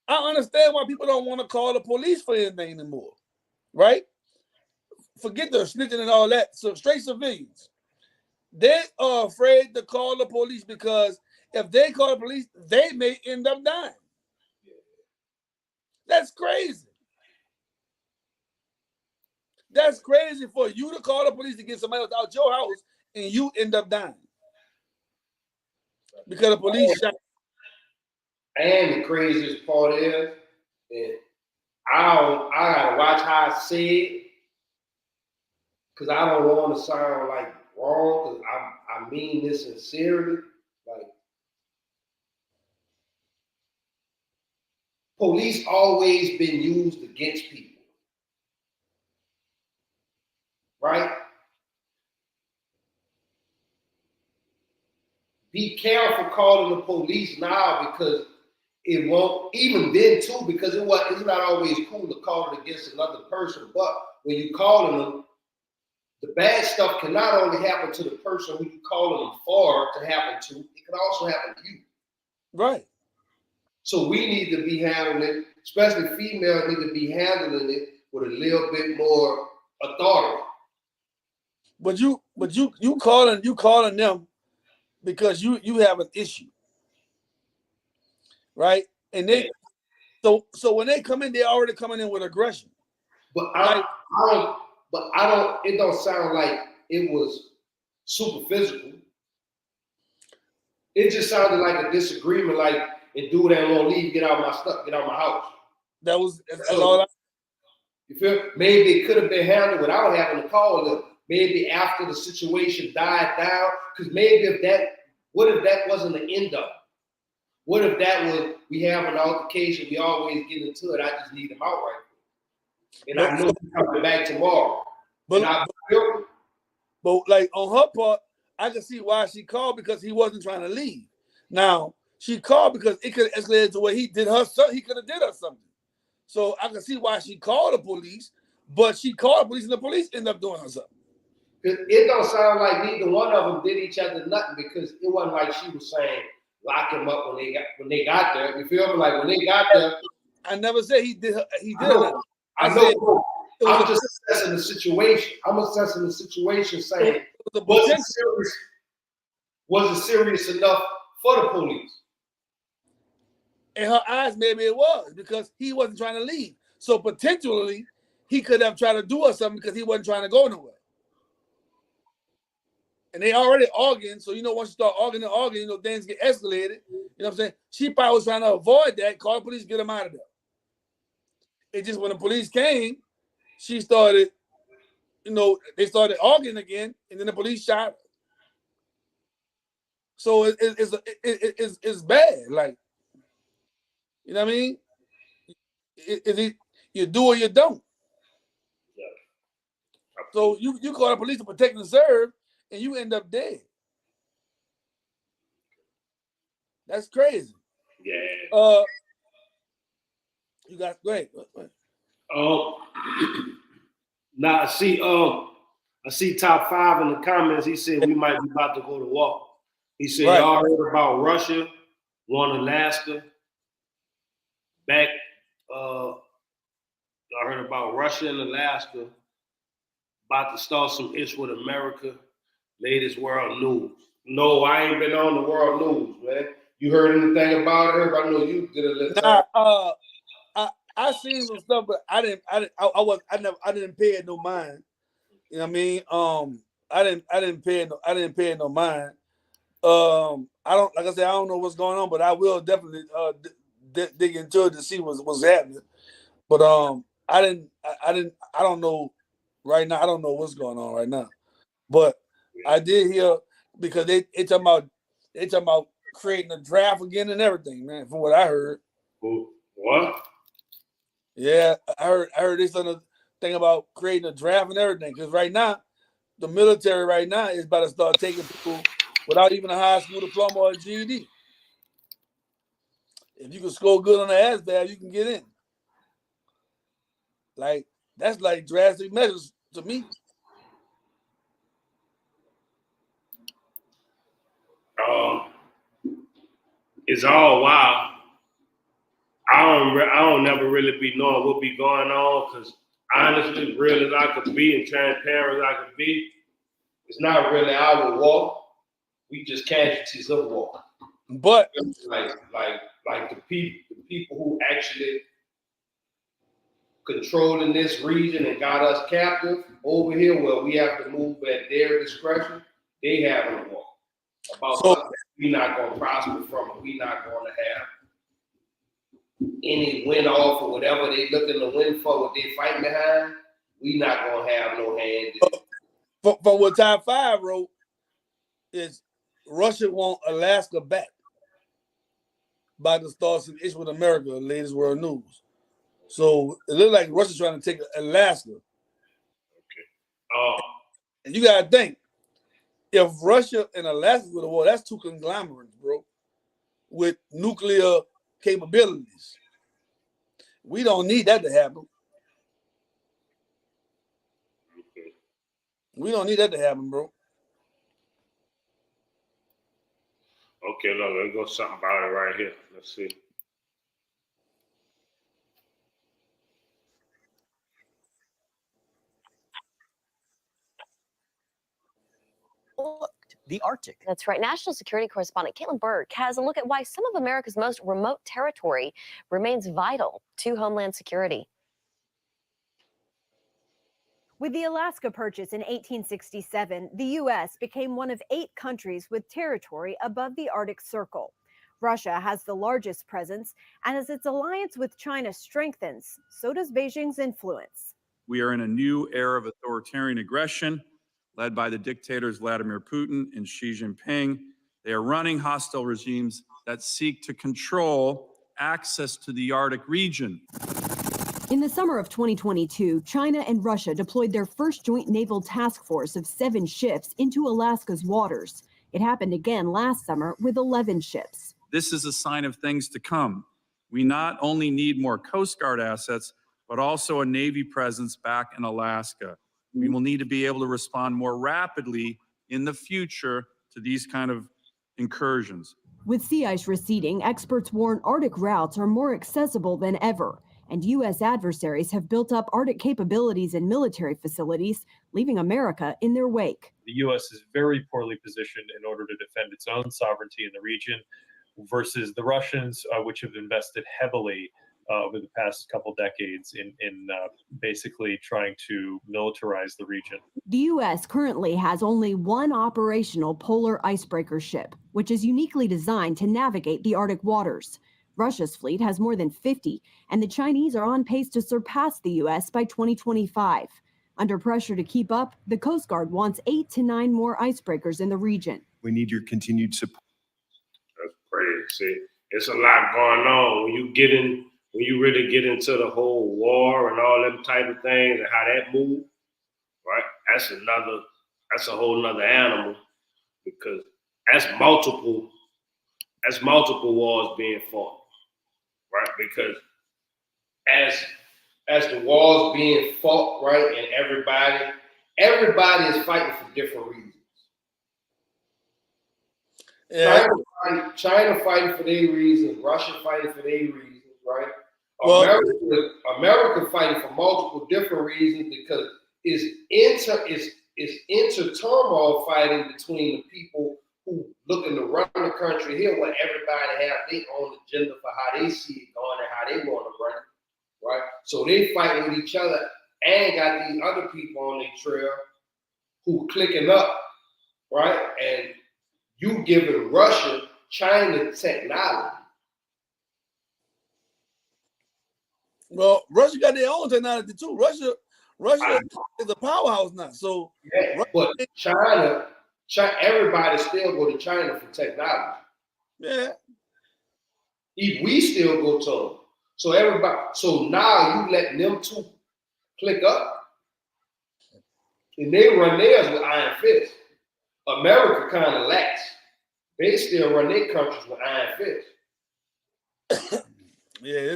I understand why people don't want to call the police for anything anymore. Right? Forget the snitching and all that. So straight civilians. They are afraid to call the police because if they call the police, they may end up dying. That's crazy. That's crazy for you to call the police to get somebody else out your house and you end up dying. Because the police shot. And the craziest part is, I gotta watch how I say it, because I don't want to sound like wrong, because I mean this sincerely. Like, police always been used against people, right? Be careful calling the police now, because it won't, even then too, because it's not always cool to call it against another person, but when you calling them, the bad stuff can not only happen to the person who you calling them for to happen to, it can also happen to you. Right. So we need to be handling it, especially females need to be handling it with a little bit more authority. But you calling them because you have an issue. Right? And they so when they come in, they're already coming in with aggression. But I don't it don't sound like it was super physical. It just sounded like a disagreement, like, and dude ain't gonna leave, get out of my stuff, get out of my house. That's all. You feel? Maybe it could have been handled without having to call them. Maybe after the situation died down, because what if that wasn't the end of it? What if that was, we have an altercation, we always get into it, I just need him out right now. And I know he's coming back tomorrow. But like on her part, I can see why she called, because he wasn't trying to leave. Now, she called because it could have escalated to where he could have did her something. So I can see why she called the police, but she called the police and the police ended up doing her something. It don't sound like neither one of them did each other nothing, because it wasn't like she was saying lock him up when they got there. You feel me? Like when they got there, I never said he did. He did. I said know. it was I'm just assessing the situation. I'm assessing the situation, saying was it serious enough for the police? In her eyes, maybe it was because he wasn't trying to leave. So potentially, he could have tried to do us something because he wasn't trying to go nowhere. And they already arguing, so once you start arguing, things get escalated. You know what I'm saying? She probably was trying to avoid that, call the police, get him out of there. It just when the police came, she started, they started arguing again, and then the police shot her. So it's bad. Like, you know what I mean? You do or you don't. Yeah. So you call the police to protect and serve, and you end up dead. That's crazy. Yeah. You got go ahead. Now I see top 5 in the comments. He said we might be about to go to war. He said y'all heard about Russia won Alaska. Back y'all heard about Russia and Alaska about to start some ish with America. Latest world news. No, I ain't been on the world news, man. You heard anything about it? I know you did a little. I seen some stuff, but I didn't pay it no mind. You know what I mean? I didn't pay it no mind. I don't know what's going on, but I will definitely dig into it to see what's happening. But I don't know right now. I don't know what's going on right now. But I did hear because they talking about creating a draft again and everything, man. From what I heard. What? Yeah, I heard this on the thing about creating a draft and everything. Because right now, the military right now is about to start taking people without even a high school diploma or a GED. If you can score good on the ASVAB, you can get in. Like, that's like drastic measures to me. It's all wild. I don't never really be knowing what be going on because honestly, real as I could be and transparent as I could be, it's not really our war. We just casualties of war. But like the people who actually controlling this region and got us captive over here, where we have to move at their discretion, they having a war. About us, we not gonna prosper from it. We not gonna have any win off or whatever they looking to win for, what they fighting behind. We not gonna have no hand. From what Top 5 wrote is Russia want Alaska back by the start some issue with America, latest world news. So it looks like Russia's trying to take Alaska. Okay. And you gotta think, if Russia and Alaska go to war, that's 2 conglomerates, bro, with nuclear capabilities. We don't need that to happen. Okay. We don't need that to happen, bro. Okay, look, let's go something about it right here. Let's see. The Arctic. That's right. National security correspondent Caitlin Burke has a look at why some of America's most remote territory remains vital to homeland security. With the Alaska Purchase in 1867, the U.S. became one of 8 countries with territory above the Arctic Circle. Russia has the largest presence, and as its alliance with China strengthens, so does Beijing's influence. We are in a new era of authoritarian aggression led by the dictators Vladimir Putin and Xi Jinping. They are running hostile regimes that seek to control access to the Arctic region. In the summer of 2022, China and Russia deployed their first joint naval task force of 7 ships into Alaska's waters. It happened again last summer with 11 ships. This is a sign of things to come. We not only need more Coast Guard assets, but also a Navy presence back in Alaska. We will need to be able to respond more rapidly in the future to these kind of incursions. With sea ice receding, experts warn Arctic routes are more accessible than ever, and U.S. adversaries have built up Arctic capabilities and military facilities, leaving America in their wake. The U.S. is very poorly positioned in order to defend its own sovereignty in the region versus the Russians, which have invested heavily over the past couple decades in basically trying to militarize the region. The U.S. currently has only one operational polar icebreaker ship, which is uniquely designed to navigate the Arctic waters. Russia's fleet has more than 50, and the Chinese are on pace to surpass the U.S. by 2025. Under pressure to keep up, the Coast Guard wants 8 to 9 more icebreakers in the region. We need your continued support. That's crazy. See, it's a lot going on when you really get into the whole war and all them type of things and how that move, right? That's a whole nother animal, because that's multiple wars being fought, right? Because as the wars being fought, right, and everybody is fighting for different reasons. Yeah. China fighting for their reasons, Russia fighting for their reasons, right? Well, America fighting for multiple different reasons, because it's inter turmoil fighting between the people who looking to run the country here, where everybody have their own agenda for how they see it going and how they want to run it, right? So they fighting with each other and got these other people on their trail who clicking up, right? And you giving Russia, China technology. Well, Russia got their own technology too. Russia is a powerhouse now. So yeah, but China, everybody still go to China for technology. Yeah. We still go to them. So now you letting them two click up, and they run theirs with iron fist. America kind of lacks. They still run their countries with iron fist. Yeah,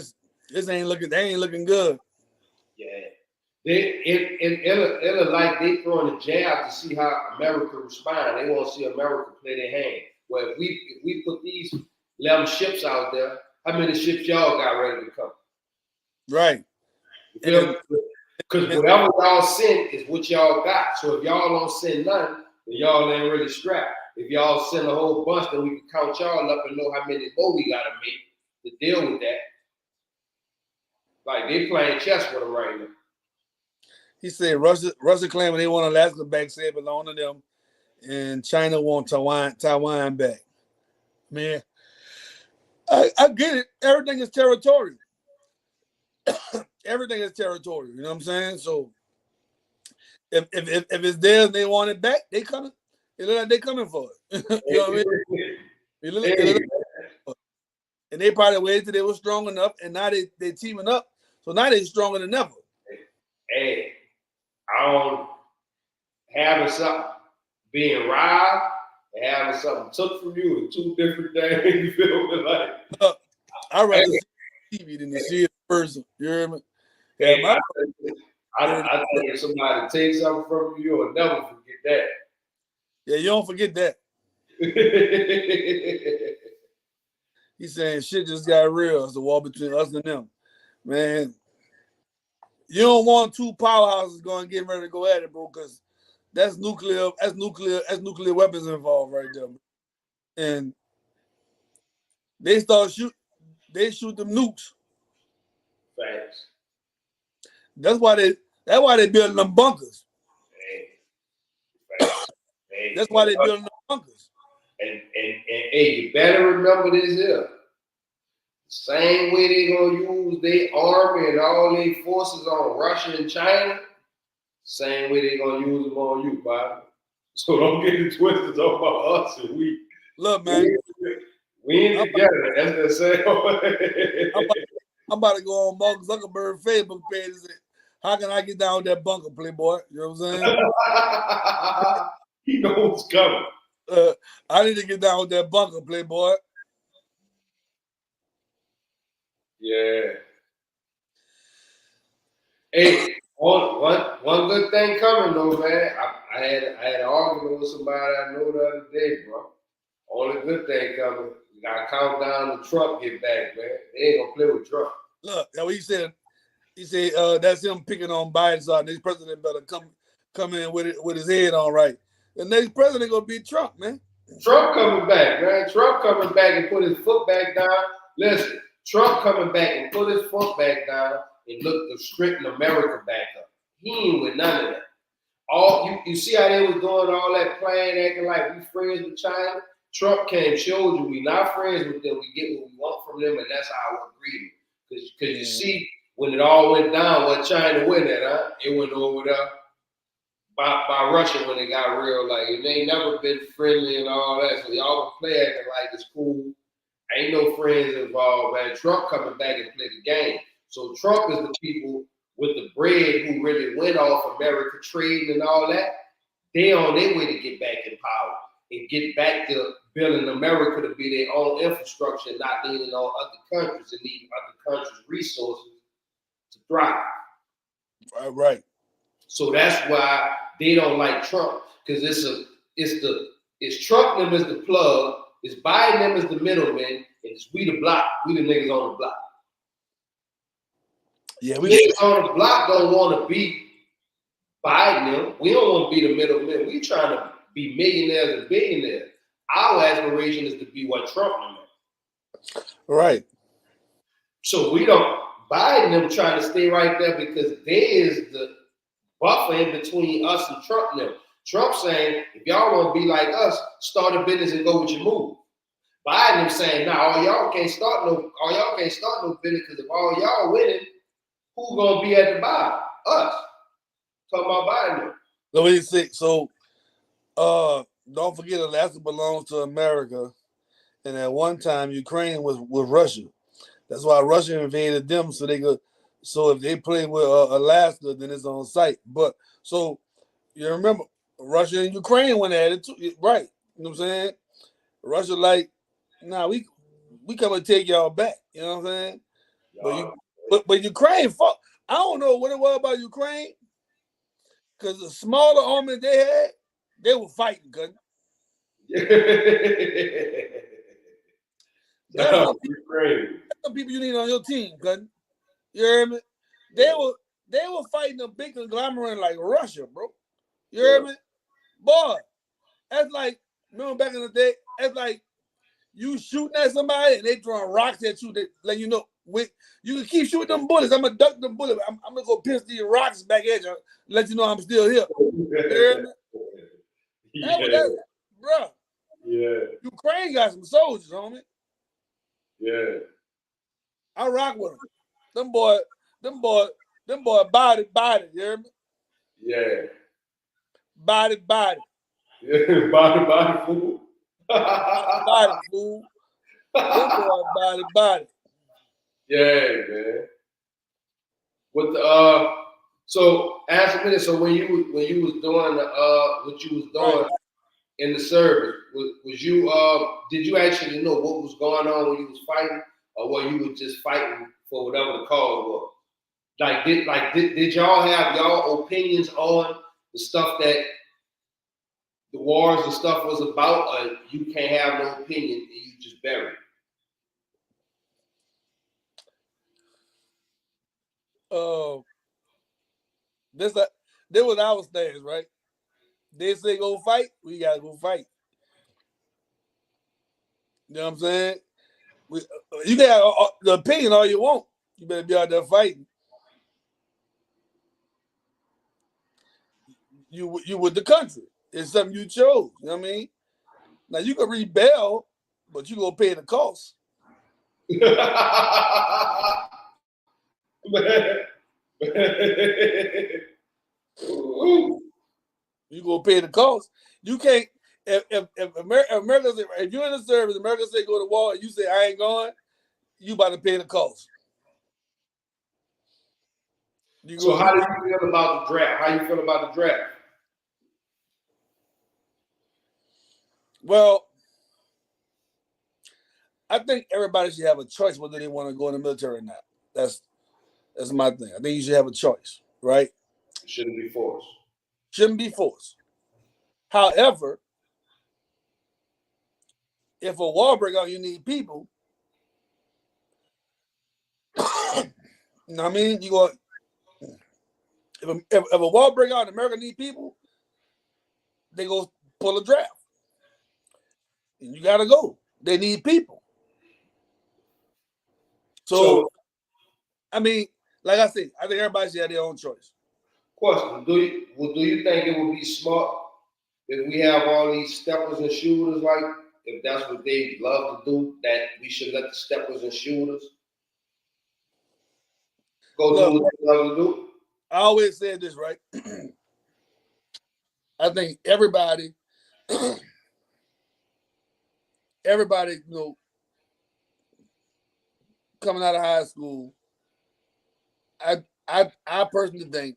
this ain't looking good. Yeah. It'll like they throwing a jab to see how America respond. They want to see America play their hand. Well, if we put these 11 ships out there, how many ships y'all got ready to come? Right. Because whatever y'all send is what y'all got. So if y'all don't send none, then y'all ain't really strapped. If y'all send a whole bunch, then we can count y'all up and know how many more we gotta make to deal with that. Like they playing chess with them right now. He said Russia claiming they want Alaska back, say it belong to them, and China want Taiwan back. Man, I get it. Everything is territorial. Everything is territorial. You know what I'm saying? So if it's theirs and they want it back, they coming. It look like they coming for it. You know what I mean? It look like, and they probably waited till they were strong enough, and now they teaming up. So now they stronger than ever. Hey, I don't having something being robbed and having something took from you are two different things. You feel me? Like I'd rather see TV than to see it in person. You hear me? Yeah, I think if somebody takes something from you, you'll never forget that. Yeah, you don't forget that. He's saying shit just got real. It's the war between us and them. Man, you don't want two powerhouses going getting ready to go at it, bro, because that's nuclear weapons involved right there. And they shoot them nukes. Thanks. That's why they building them bunkers. That's why they building them bunkers. And hey, you better remember this here. Same way they gonna use their army and all their forces on Russia and China, same way they gonna use them on you, Bobby. So don't get it twisted talking about us and we. Look, man. We ain't together. That's the same. I'm about to go on Mark Zuckerberg's Facebook page and say, how can I get down with that bunker, playboy? You know what I'm saying? He knows what's coming. I need to get down with that bunker, playboy. Yeah. Hey, one good thing coming though, man. I had an argument with somebody I know the other day, bro. Only good thing coming. We gotta count down the Trump get back, man. They ain't gonna play with Trump. Look, that's what he said. He said that's him picking on Biden. So our next president better come in with his head on right. The next president gonna be Trump, man. Trump coming back, man. Trump coming back and put his foot back down. Listen, Trump coming back and put his foot back down and look to straighten America back up. He ain't with none of that. You see how they was doing all that playing, acting like we friends with China? Trump came, showed you we not friends with them. We get what we want from them, and that's how I agree. Because you see, when it all went down, what China went at, huh? It went over there by Russia when it got real. Like, it ain't never been friendly and all that. So y'all play acting like it's cool. Ain't no friends involved, man. Trump coming back and play the game. So Trump is the people with the bread who really went off America trading and all that. They on their way to get back in power and get back to building America to be their own infrastructure and not leaning on other countries and needing other countries' resources to thrive. Right. So that's why they don't like Trump, because it's Trump them as the plug, it's Biden them as the middleman, and it's we the block, we the niggas on the block. Yeah, niggas on the block don't want to be Biden them. We don't want to be the middleman. We trying to be millionaires and billionaires. Our aspiration is to be what Trump them. Right. So we don't. Biden them trying to stay right there because they is the buffer in between us and Trump now. Trump saying, if y'all want to be like us, start a business and go with your move. Biden saying, nah, all y'all can't start no business because if all y'all winning, who gonna be at the bottom? Us. Talking about Biden. Let me see. So, don't forget Alaska belongs to America, and at one time Ukraine was with Russia. That's why Russia invaded them so they could. So if they play with Alaska, then it's on site. But so you remember Russia and Ukraine went at it too, right? You know what I'm saying? Russia like, nah, we come and take y'all back. You know what I'm saying? But Ukraine fought. I don't know what it was about Ukraine, because the smaller army they had, they were fighting, couldn't. That's some people you need on your team, couldn't. You hear me? They were fighting a big conglomerate like Russia, bro. You hear me? Boy, that's like, remember back in the day, that's like you shooting at somebody and they throwing rocks at you. They let you know, when you can keep shooting them bullets. I'm gonna duck them bullets. I'm gonna go piss these rocks back at you, let you know I'm still here. You hear me? That, bro. Yeah. Ukraine got some soldiers, homie. Yeah. I rock with them. Them boy, body, you hear me? Yeah. Body. Yeah, body, fool. Body, fool. Them boy, body. Yeah, man. What the so answer me this. So when you was doing what you was doing in the service, was you did you actually know what was going on when you was fighting, or were you was just fighting for whatever the cause was? Did y'all have y'all opinions on the stuff that the wars and stuff was about, or you can't have no opinion and you just bury it? There was our stance, right? They say go fight, we gotta go fight. You know what I'm saying? You can have the opinion all you want. You better be out there fighting. You with the country. It's something you chose. You know what I mean? Now you can rebel, but you gonna pay the cost. You gonna pay the cost. You can't. If America, if you're in the service, America say go to war, and you say I ain't going, you about to pay the cost. So how do you feel about the draft? How you feel about the draft? Well, I think everybody should have a choice whether they want to go in the military or not. That's my thing. I think you should have a choice, right? It shouldn't be forced. Shouldn't be forced. However, if a war break out, you need people. You know what I mean? You go if a war break out and America need people, they go pull a draft. And you gotta go. They need people. So I mean, like I said, I think everybody should have their own choice. Question: do you think it would be smart if we have all these steppers and shooters, like if that's what they love to do, that we should let the steppers and shooters go do what they love to do? I always said this, right? I think everybody, you know, coming out of high school, I personally think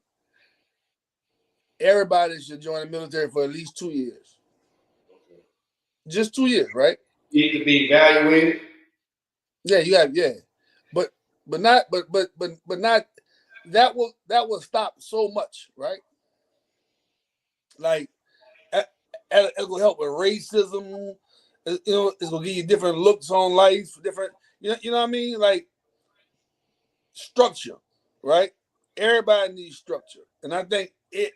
everybody should join the military for at least 2 years. Just 2 years, right? You need to be evaluated. Yeah, you have, yeah. But not that will stop so much, right? Like it will help with racism. You know, it's gonna give you different looks on life, different, you know what I mean? Like structure, right? Everybody needs structure. And I think if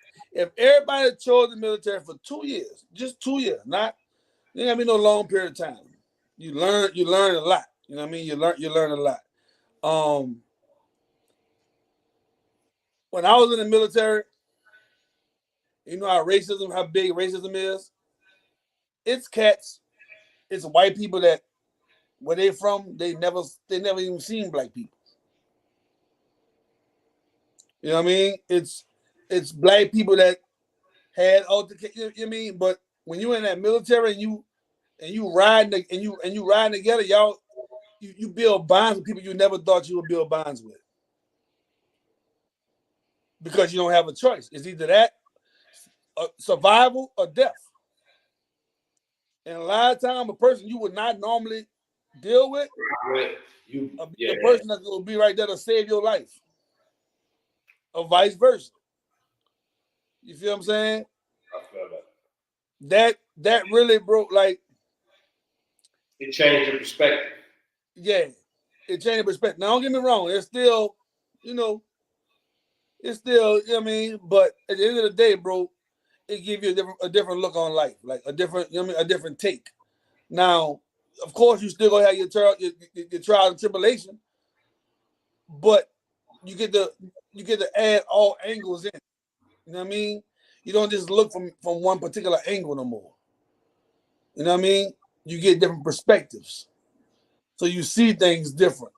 everybody chose the military for 2 years, just 2 years, not it ain't gonna be no long period of time. You learn a lot. You know what I mean? You learn a lot. When I was in the military, you know how big racism is? It's cats, it's white people that where they from, they never even seen black people. You know what I mean? It's black people that had altercation, you know what I mean? But when you're in that military and you riding together, y'all you build bonds with people you never thought you would build bonds with. Because you don't have a choice. It's either that, survival or death. And a lot of time, a person you would not normally deal with, the person that's going to be right there to save your life, or vice versa. You feel what I'm saying? I feel that. That really broke, like, it changed your perspective. Yeah, it changed perspective. Now, don't get me wrong. It's still, you know what I mean? But at the end of the day, bro, it gives you a different look on life, like a different, you know what I mean, a different take. Now, of course, you still gonna have your trial and tribulation, but you get to add all angles in. You know what I mean? You don't just look from one particular angle no more. You know what I mean? You get different perspectives, so you see things different.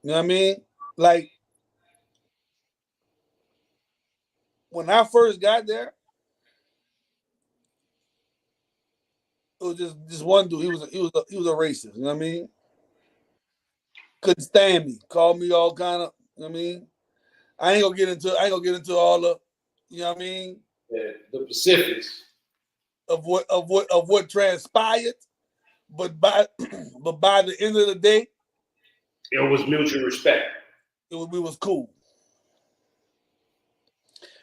You know what I mean? Like when I first got there, it was just one dude. He was a racist. You know what I mean? Couldn't stand me. Called me all kind of. You know what I mean? I ain't gonna get into all the. You know what I mean? Yeah, the specifics of what transpired, but by the end of the day, it was mutual respect. We was cool.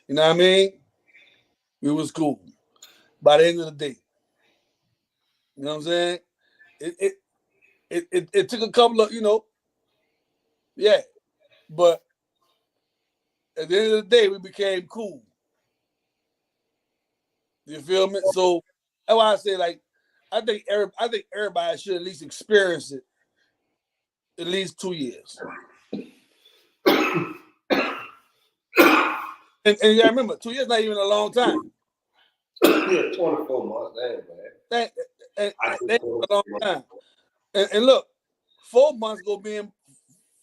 You know what I mean? We was cool. By the end of the day. You know what I'm saying? It took a couple of, yeah. But at the end of the day, we became cool. You feel me? So that's why I say, like, I think everybody should at least experience it at least 2 years. And you gotta remember, 2 years not even a long time. Yeah, 24 months. That ain't bad. That's a long time. And look, 4 months go be in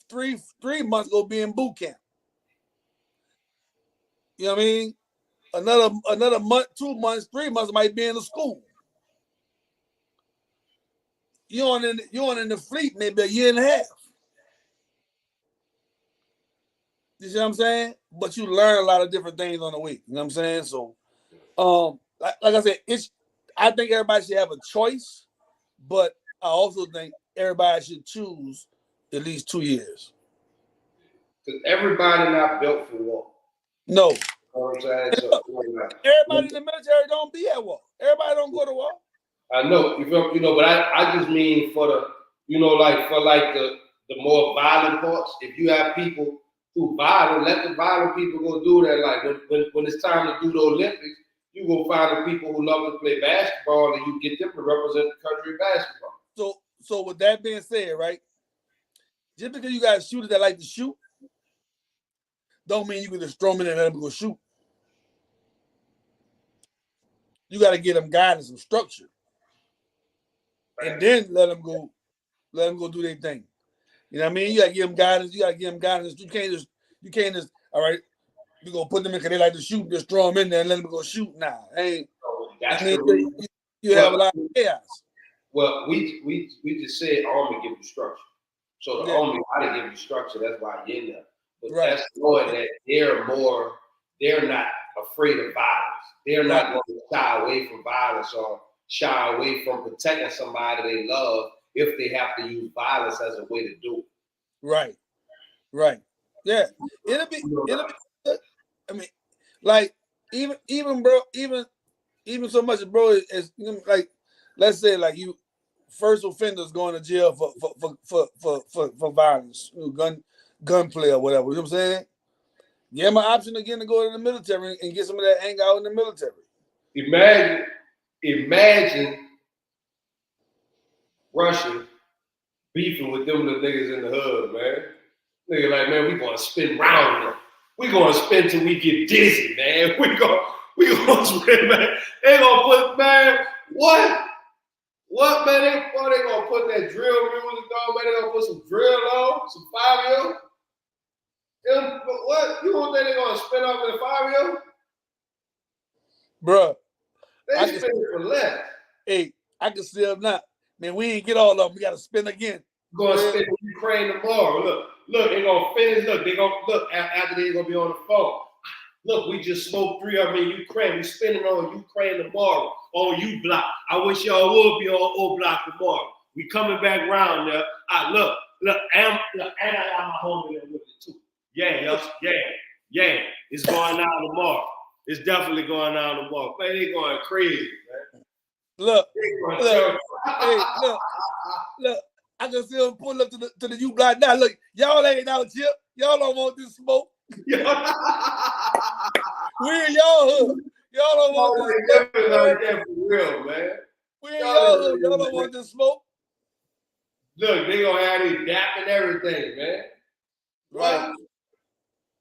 3 months go be in boot camp. You know what I mean? Another month, 2 months, 3 months might be in the school. You on in the fleet maybe a year and a half. You see what I'm saying? But you learn a lot of different things on the way. You know what I'm saying? So, like I said, I think everybody should have a choice, but I also think everybody should choose at least 2 years. Because everybody not built for war. No. You know what I'm saying? So, everybody in the military don't be at war. Everybody don't go to war. I know, you know, but I just mean for the, you know, like for like the more violent parts. If you have people who violent, let the violent people go do that. Like when it's time to do the Olympics, you go find the people who love to play basketball and you get them to represent the country in basketball. So with that being said, right? Just because you got shooters that like to shoot, don't mean you can just throw them in and let them go shoot. You got to get them guidance and structure, and then let them go do their thing. You know what I mean? You got to give them guidance. You got to give them guidance. You can't just. All right, you gonna put them in because they like to shoot. Just throw them in there and let them go shoot. Nah, hey, That's you have a lot of chaos. Well, we just said Army give you structure. So the Army got to give you structure. That's why you're in there. But that's knowing that they're not afraid of violence. They're not going to shy away from violence or shy away from protecting somebody they love if they have to use violence as a way to do it. Right. Yeah. It'll be I mean, like even bro, even so much, bro, as like let's say like you first offenders going to jail for violence, gunplay or whatever. You know what I'm saying? Give them an option again to go to the military and get some of that anger out in the military. Imagine Russia beefing with them the niggas in the hood, man. Nigga like, man, we gonna spin round them. We gonna spin till we get dizzy, man. We gonna spin, man. They gonna put, man, what? What, man? They gonna put that drill music on, man. They gonna put some drill on, some 5-year. What? You don't think they gonna spin off in a 5-year? Bruh. They spin it for less. Hey, I can still not. Man, we ain't get all of them. We gotta spin again. We're gonna spin Ukraine tomorrow. Look, they gonna finish. Look, they gonna look after they gonna be on the phone. Look, we just smoked 3 of them in Ukraine. We spinning on Ukraine tomorrow on U Block. I wish y'all would be on O Block tomorrow. We coming back round there. Look, and I got my homie there with it too. Yeah. It's going down tomorrow. It's definitely going down tomorrow. Man, they going crazy, man. Look. I can see them pull up to the U Block now. Look, y'all ain't out here. Y'all don't want this smoke. We in y'all hood. Y'all don't want this smoke. Like that for real, man. We in y'all hood. Y'all don't want this smoke. Look, they gonna have this dap and everything, man. Right. What?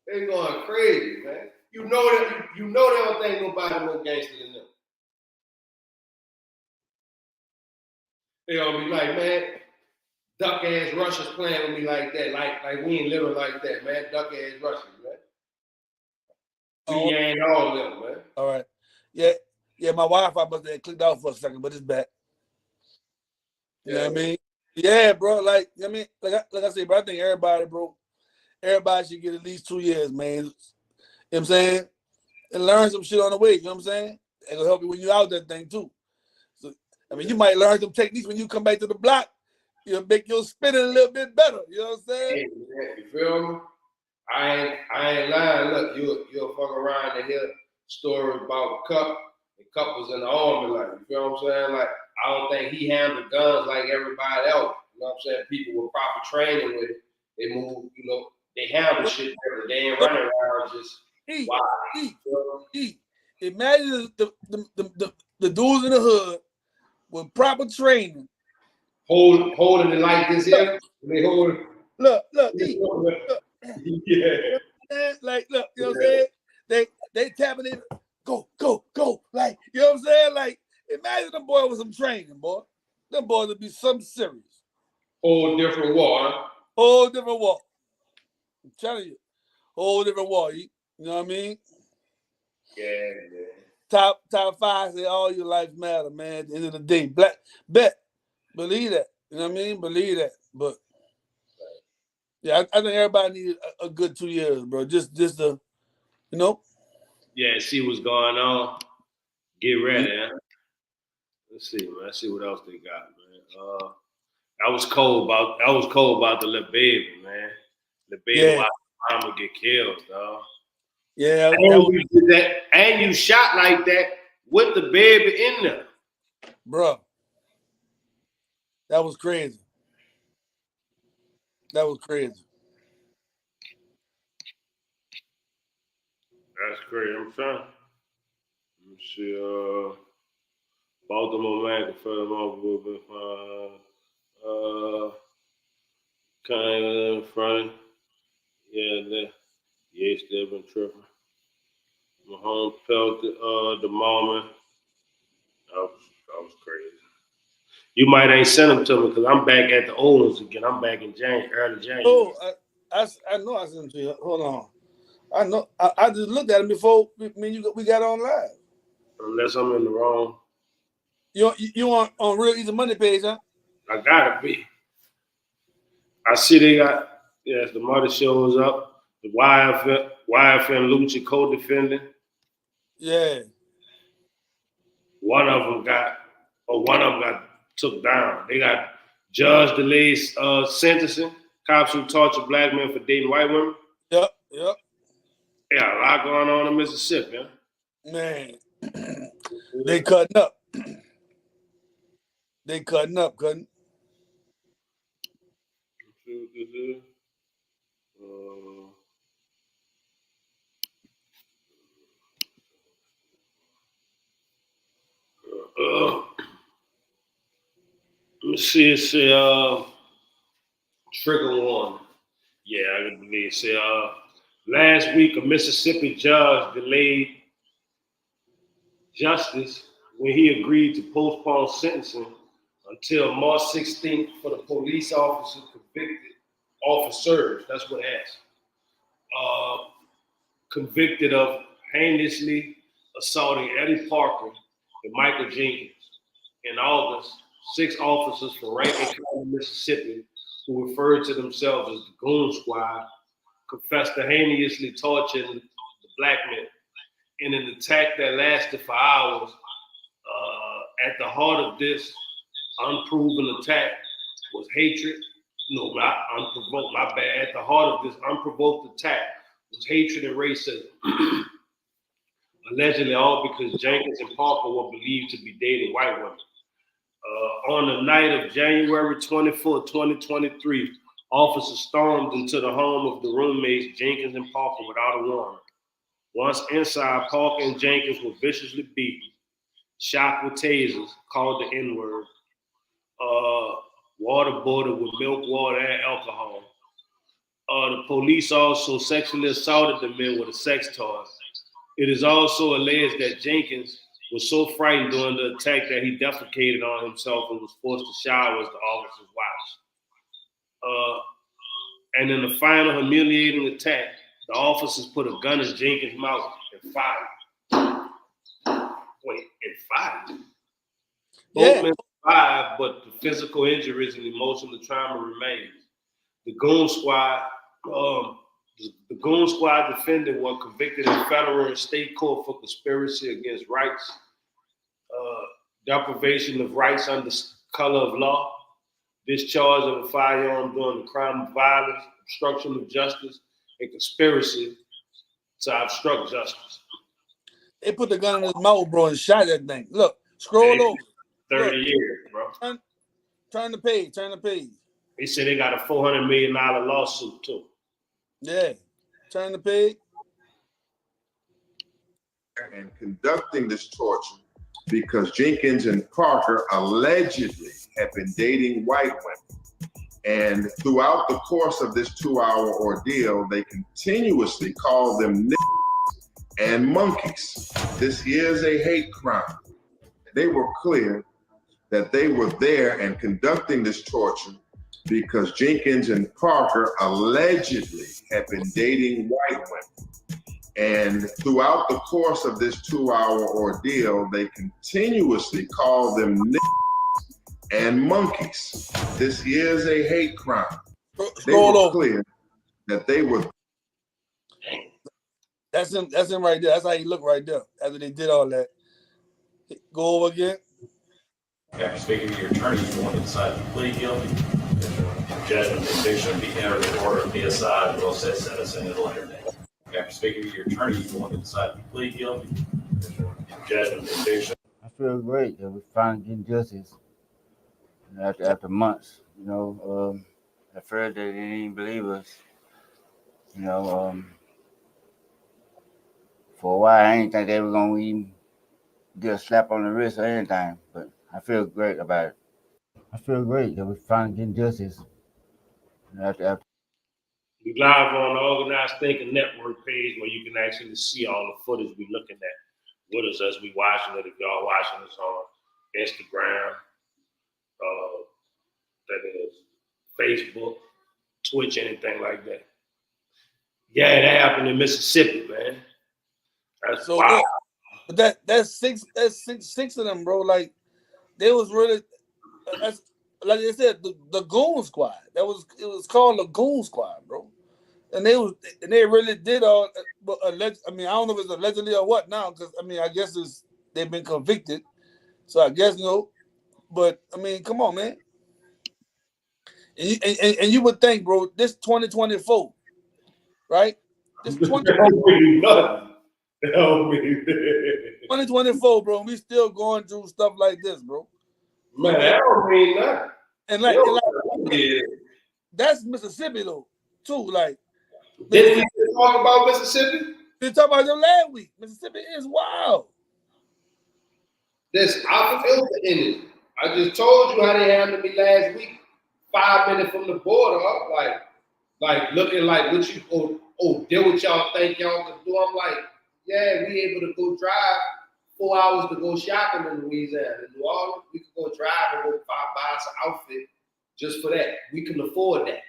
They going crazy, man. You know they don't think nobody more gangster than them. They gonna be like, man, duck ass Russians playing with me like that. Like we ain't living like that, man. Duck ass Russians, man. We ain't all of them, man. All right. Yeah, my Wi-Fi must have clicked out for a second, but it's back. You know what I mean? Yeah, bro. Like I said, bro, I think everybody should get at least 2 years, man. You know what I'm saying? And learn some shit on the way, you know what I'm saying? It'll help you when you're out that thing too. So, I mean, you might learn some techniques when you come back to the block. You'll make your spinning a little bit better. You know what I'm saying? Yeah, you feel me? I ain't lying. Look, you'll fuck around and hear stories about Cup. And Cup was in the army, like, you feel what I'm saying? Like, I don't think he handled guns like everybody else. You know what I'm saying? People with proper training with it. They move, you know, they handle shit different. They ain't running around just Imagine the dudes in the hood with proper training. Holding it like this here. They hold it. Look. Yeah. Like, look, you know what I'm saying? They tapping in, go. Like, you know what I'm saying? Like, imagine them boy with some training, boy. Them boys would be something serious. Whole different war, huh? Whole different war. I'm telling you. Whole different war. You know what I mean? Yeah, man. Top 5 say all your life matter, man. At the end of the day. Believe that. You know what I mean? Believe that. But yeah, I think everybody needs a good 2 years, bro. Just to, you know. Yeah, see what's going on. Get ready, huh? Let's see, man. Let's see what else they got, man. I was cold about the little baby, man. The baby, my mama get killed, dog. Yeah, and you shot like that with the baby in there, bro. That was crazy. That was crazy. That's crazy. I'm trying. Let me see. Baltimore man can fill him off a little bit fine. Kind of in front. Yeah, Yates still been tripping. Mahomes felt the moment. That was crazy. You might ain't sent them to me because I'm back at the old ones again. I'm back in early January. Oh, I know I sent them to you. Hold on. I know. I just looked at them before we got on live. Unless I'm in the wrong. You on Real Easy Money page, huh? I gotta be. I see they got, yes, the mother shows up. The YFN Lucha co-defendant. Yeah. One of them got took down. They got judge delays sentencing. Cops who torture black men for dating white women. Yep. They got a lot going on in Mississippi, huh? Man, they cutting up. They cutting up, cutting. Let me see. It say trigger warning. Yeah, I can believe it. Say last week a Mississippi judge delayed justice when he agreed to postpone sentencing until March 16th for the police officers. That's what it has. Convicted of heinously assaulting Eddie Parker and Michael Jenkins. In August, 6 officers from Rankin County, Mississippi, who referred to themselves as the Goon Squad, confessed to heinously torturing the black men in an attack that lasted for hours. At the heart of this unproven attack was hatred. No, not unprovoked, my bad. At the heart of this unprovoked attack was hatred and racism. Allegedly all because Jenkins and Parker were believed to be dating white women. On the night of January 24, 2023, officers stormed into the home of the roommates Jenkins and Parker without a warrant. Once inside, Parker and Jenkins were viciously beaten, shot with tasers, called the N-word, waterboarded with milk, water, and alcohol. The police also sexually assaulted the men with a sex toy. It is also alleged that Jenkins was so frightened during the attack that he defecated on himself and was forced to shower as the officers watched. And in the final humiliating attack, the officers put a gun in Jenkins' mouth and fired. Both men survived, but the physical injuries and emotional trauma remains. The Goon Squad defendant were convicted in federal and state court for conspiracy against rights, deprivation of rights under color of law, discharge of a firearm during the crime of violence, obstruction of justice, and conspiracy to obstruct justice. They put the gun in his mouth, bro, and shot that thing. Look, scroll over. 30 years, bro. Turn the page. They said they got a $400 million lawsuit, too. Yeah. Turn the page. And conducting this torture because Jenkins and Parker allegedly had been dating white women. And throughout the course of this 2-hour ordeal, they continuously called them niggas and monkeys. This is a hate crime. They were clear that they were there and conducting this torture because Jenkins and Parker allegedly had been dating white women. And throughout the course of this 2-hour ordeal, they continuously called them niggas and monkeys. This is a hate crime. They were clear that they were. That's him right there. That's how he looked right there after they did all that. Go over again. After speaking to your attorney, you want to decide to plead guilty. Judgment decision be entered in order of PSI will set sentencing at a later date. After speaking to your attorney, you want to decide to plead guilty. Judgment decision. I feel great that we're finally getting justice. After months, at first they didn't even believe us. For a while I didn't think they were gonna even get a slap on the wrist or anything. But I feel great about it. I feel great that we're finally getting justice. After We live on the Organized Thinking Network page where you can actually see all the footage we're looking at with us as we watching it. If y'all watching us on Instagram, that is Facebook, Twitch, anything like that. Yeah, that happened in Mississippi, man. That's So wild. But that's six of them, bro. Like they was really, that's, like I said, the Goon Squad. It was called the Goon Squad, bro. And they really did all. But I don't know if it's allegedly or what now, because I guess they've been convicted. So I guess But come on, man. And you would think, bro, this 2024, right? This 2024, bro. We still going through stuff like this, bro. Man, that don't mean nothing. And that's Mississippi though, too. Like, did we talk about Mississippi? We talked about them last week. Mississippi is wild. I felt the energy. I just told you how they handled me last week. 5 minutes from the border, like looking like what you deal with y'all think y'all can do. I'm like, yeah, we able to go drive 4 hours to go shopping in Louisiana. In New Orleans, we could go drive and go buy us an outfit just for that. We can afford that.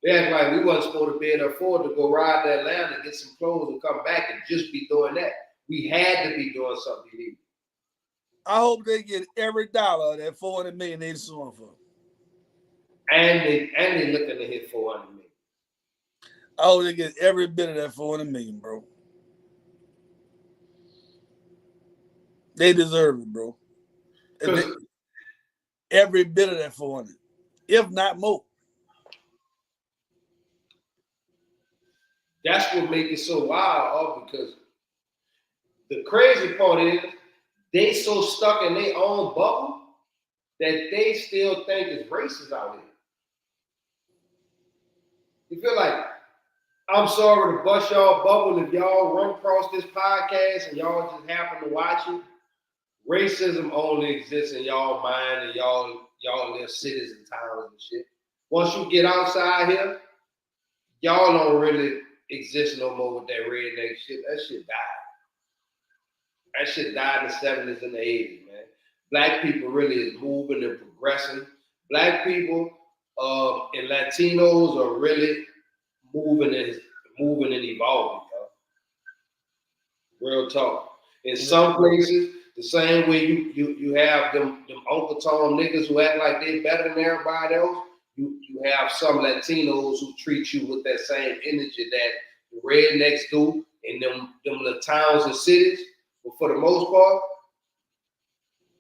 They act like we wasn't supposed to be able to afford to go ride to Atlanta, get some clothes, and come back and just be doing that. We had to be doing something illegal. I hope they get every dollar of that $400 million they suing for. And they looking to hit $400 million. I hope they get every bit of that $400 million, bro. They deserve it, bro. Every bit of that 400, if not more. That's what makes it so wild, because the crazy part is they so stuck in their own bubble that they still think it's racist out here. You feel like, I'm sorry to bust y'all bubble if y'all run across this podcast and y'all just happen to watch it. Racism only exists in y'all mind and y'all live cities and towns and shit. Once you get outside here, y'all don't really exist no more with that redneck shit. That shit died. That shit died in the 70s and the 80s, man. Black people really is moving and progressing. Black people and Latinos are really moving and evolving, yo. Real talk. In some places, the same way you have them Uncle Tom niggas who act like they better than everybody else, you have some Latinos who treat you with that same energy that the rednecks do in them little towns and cities. But for the most part,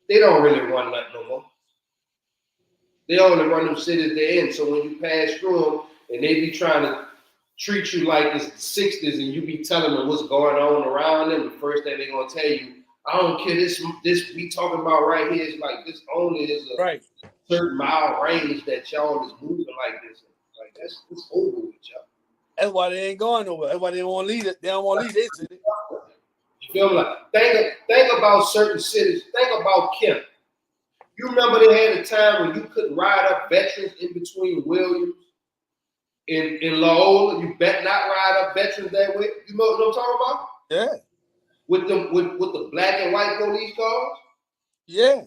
they don't really run nothing no more. They only run them cities they're in. So when you pass through them and they be trying to treat you like it's the 60s and you be telling them what's going on around them, the first thing they're going to tell you, I don't care, this we talking about right here is like, this only is a certain mile range that y'all is moving like this. Like, that's over with y'all. That's why they ain't going nowhere. That's why they don't want to leave it. They don't want to leave their city. You feel me? Like, think about certain cities. Think about Kent. You remember they had a time when you couldn't ride up veterans in between Williams in Loyola. You bet not ride up veterans that way. You know what I'm talking about? Yeah. With the black and white police cars? Yeah.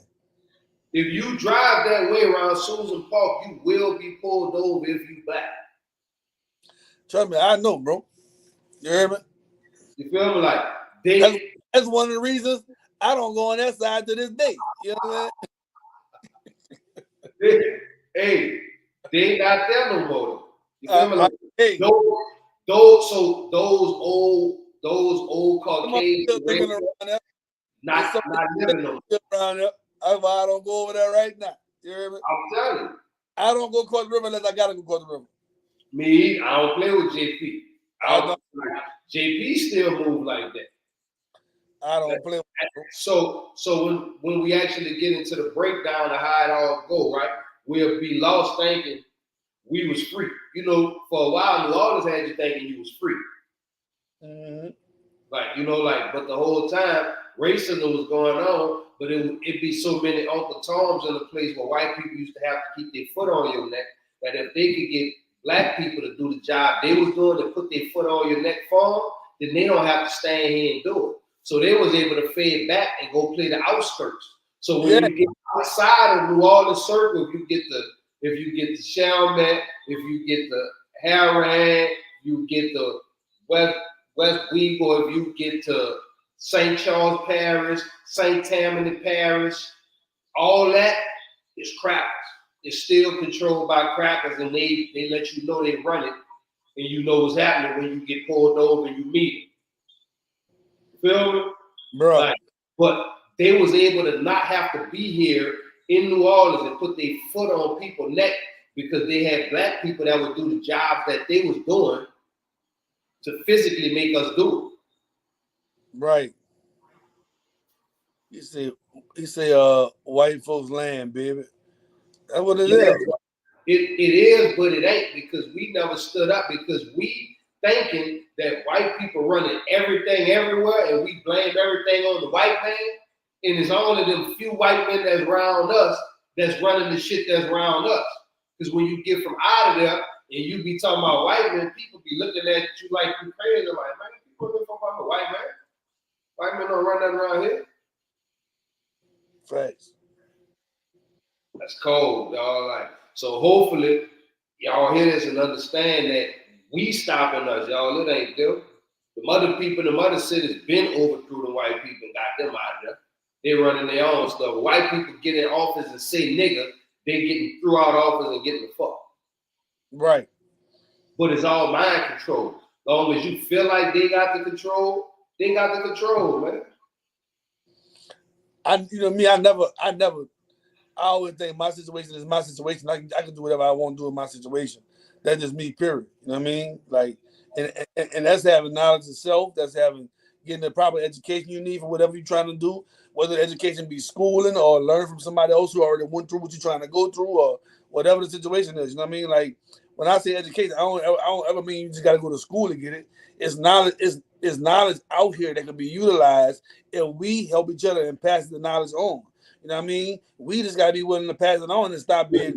If you drive that way around Susan Park, you will be pulled over if you black. Trust me, I know, bro. You hear me? You feel me? Like, that's one of the reasons I don't go on that side to this day. You know what I'm saying? Hey, they ain't not there no more. You feel me? Like, those old Caucasian not living no more. That's why I don't go over there right now. You hear me? I'm telling you. I don't go across the river unless I gotta go across the river. Me, I don't play with JP. JP still move like that. I don't play. So when we actually get into the breakdown of how it all go, right, we'll be lost thinking we was free. You know, for a while, New Orleans had you thinking you was free. Mm-hmm. Like, you know, like, but the whole time, racism was going on, but it'd be so many Uncle Toms in the place where white people used to have to keep their foot on your neck, that if they could get black people to do the job they was doing, to put their foot on your neck for them, then they don't have to stand here and do it. So they was able to fade back and go play the outskirts. So when you get outside of New Orleans circle, if you get the Chalmette, if you get the Harran, you get the West Weagle, if you get to St. Charles Parish, St. Tammany Parish, all that is crackers. It's still controlled by crackers, and they let you know they run it, and you know what's happening when you get pulled over and you meet them. Feel me? Bro. Like, but they was able to not have to be here in New Orleans and put their foot on people's neck because they had black people that would do the jobs that they was doing to physically make us do it. Right. He say white folks land, baby. That's what it is. It is, but it ain't, because we never stood up, because we thinking that white people running everything everywhere and we blame everything on the white man, and it's only them few white men that's around us that's running the shit that's around us. Because when you get from out of there and you be talking about white men, people be looking at you like you crazy, like, man, people don't talk about the white man. White men don't run nothing around here. Facts. That's cold, y'all. Like, so hopefully y'all hear this and understand that we stopping us, y'all. It ain't them. The mother people, the mother cities been overthrew the white people and got them out of there. They running their own stuff. White people get in office and say nigga, they getting threw out of office and getting the fuck. Right. But it's all mind control. As long as you feel like they got the control, they got the control, man. I always think my situation is my situation. I can do whatever I want to do in my situation. That's just me, period. You know what I mean? Like, and that's having knowledge of self. That's getting the proper education you need for whatever you're trying to do. Whether the education be schooling or learn from somebody else who already went through what you're trying to go through, or whatever the situation is. You know what I mean? Like, when I say education, I don't ever mean you just got to go to school to get it. It's knowledge. It's knowledge out here that can be utilized if we help each other and pass the knowledge on. You know what I mean? We just gotta be willing to pass it on and stop being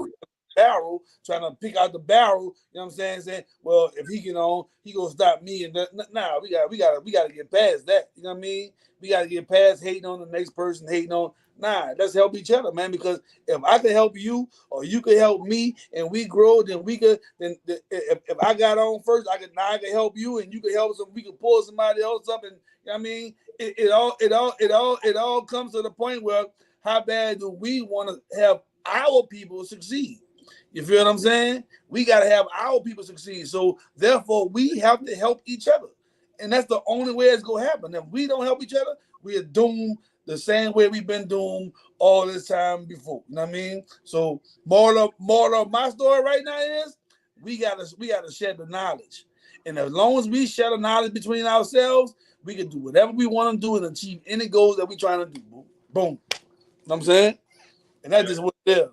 barrel, trying to pick out the barrel. You know what I'm saying? Saying, well, if he get on, he gonna stop me. And nah, we gotta get past that. You know what I mean? We gotta get past hating on the next person, hating on. Nah, let's help each other, man. Because if I can help you, or you can help me, and we grow, then we could. Then if I got on first, I can help you, and you can help some. We can pull somebody else up, and you know what I mean, it all comes to the point where, how bad do we want to have our people succeed? You feel what I'm saying? We got to have our people succeed. So therefore, we have to help each other. And that's the only way it's going to happen. If we don't help each other, we are doomed the same way we've been doomed all this time before. You know what I mean? So more of my story right now is we gotta share the knowledge. And as long as we share the knowledge between ourselves, we can do whatever we want to do and achieve any goals that we're trying to do. Boom. Boom. You know what I'm saying? And that's just what it is.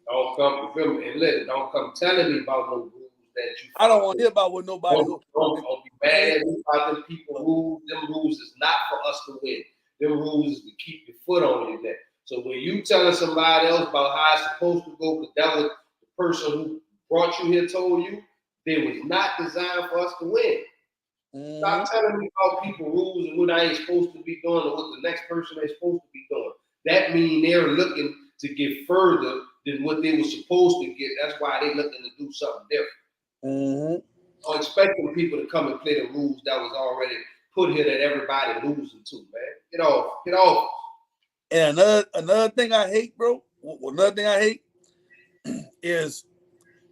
Don't come telling me about no rules that you. I don't want to hear about what nobody. Don't be mad at me about them people rules. Them rules is not for us to win. Them rules is to keep your foot on your neck. So when you telling somebody else about how it's supposed to go, because that was the person who brought you here told you, they was not designed for us to win. Mm-hmm. Stop telling me about people rules and what I ain't supposed to be doing or what the next person ain't supposed to be doing. That means they're looking to get further than what they were supposed to get. That's why they looking to do something different. Mm-hmm. I'm expecting people to come and play the rules that was already put here that everybody losing to, man. Get off. And another thing I hate, bro. Another thing I hate is,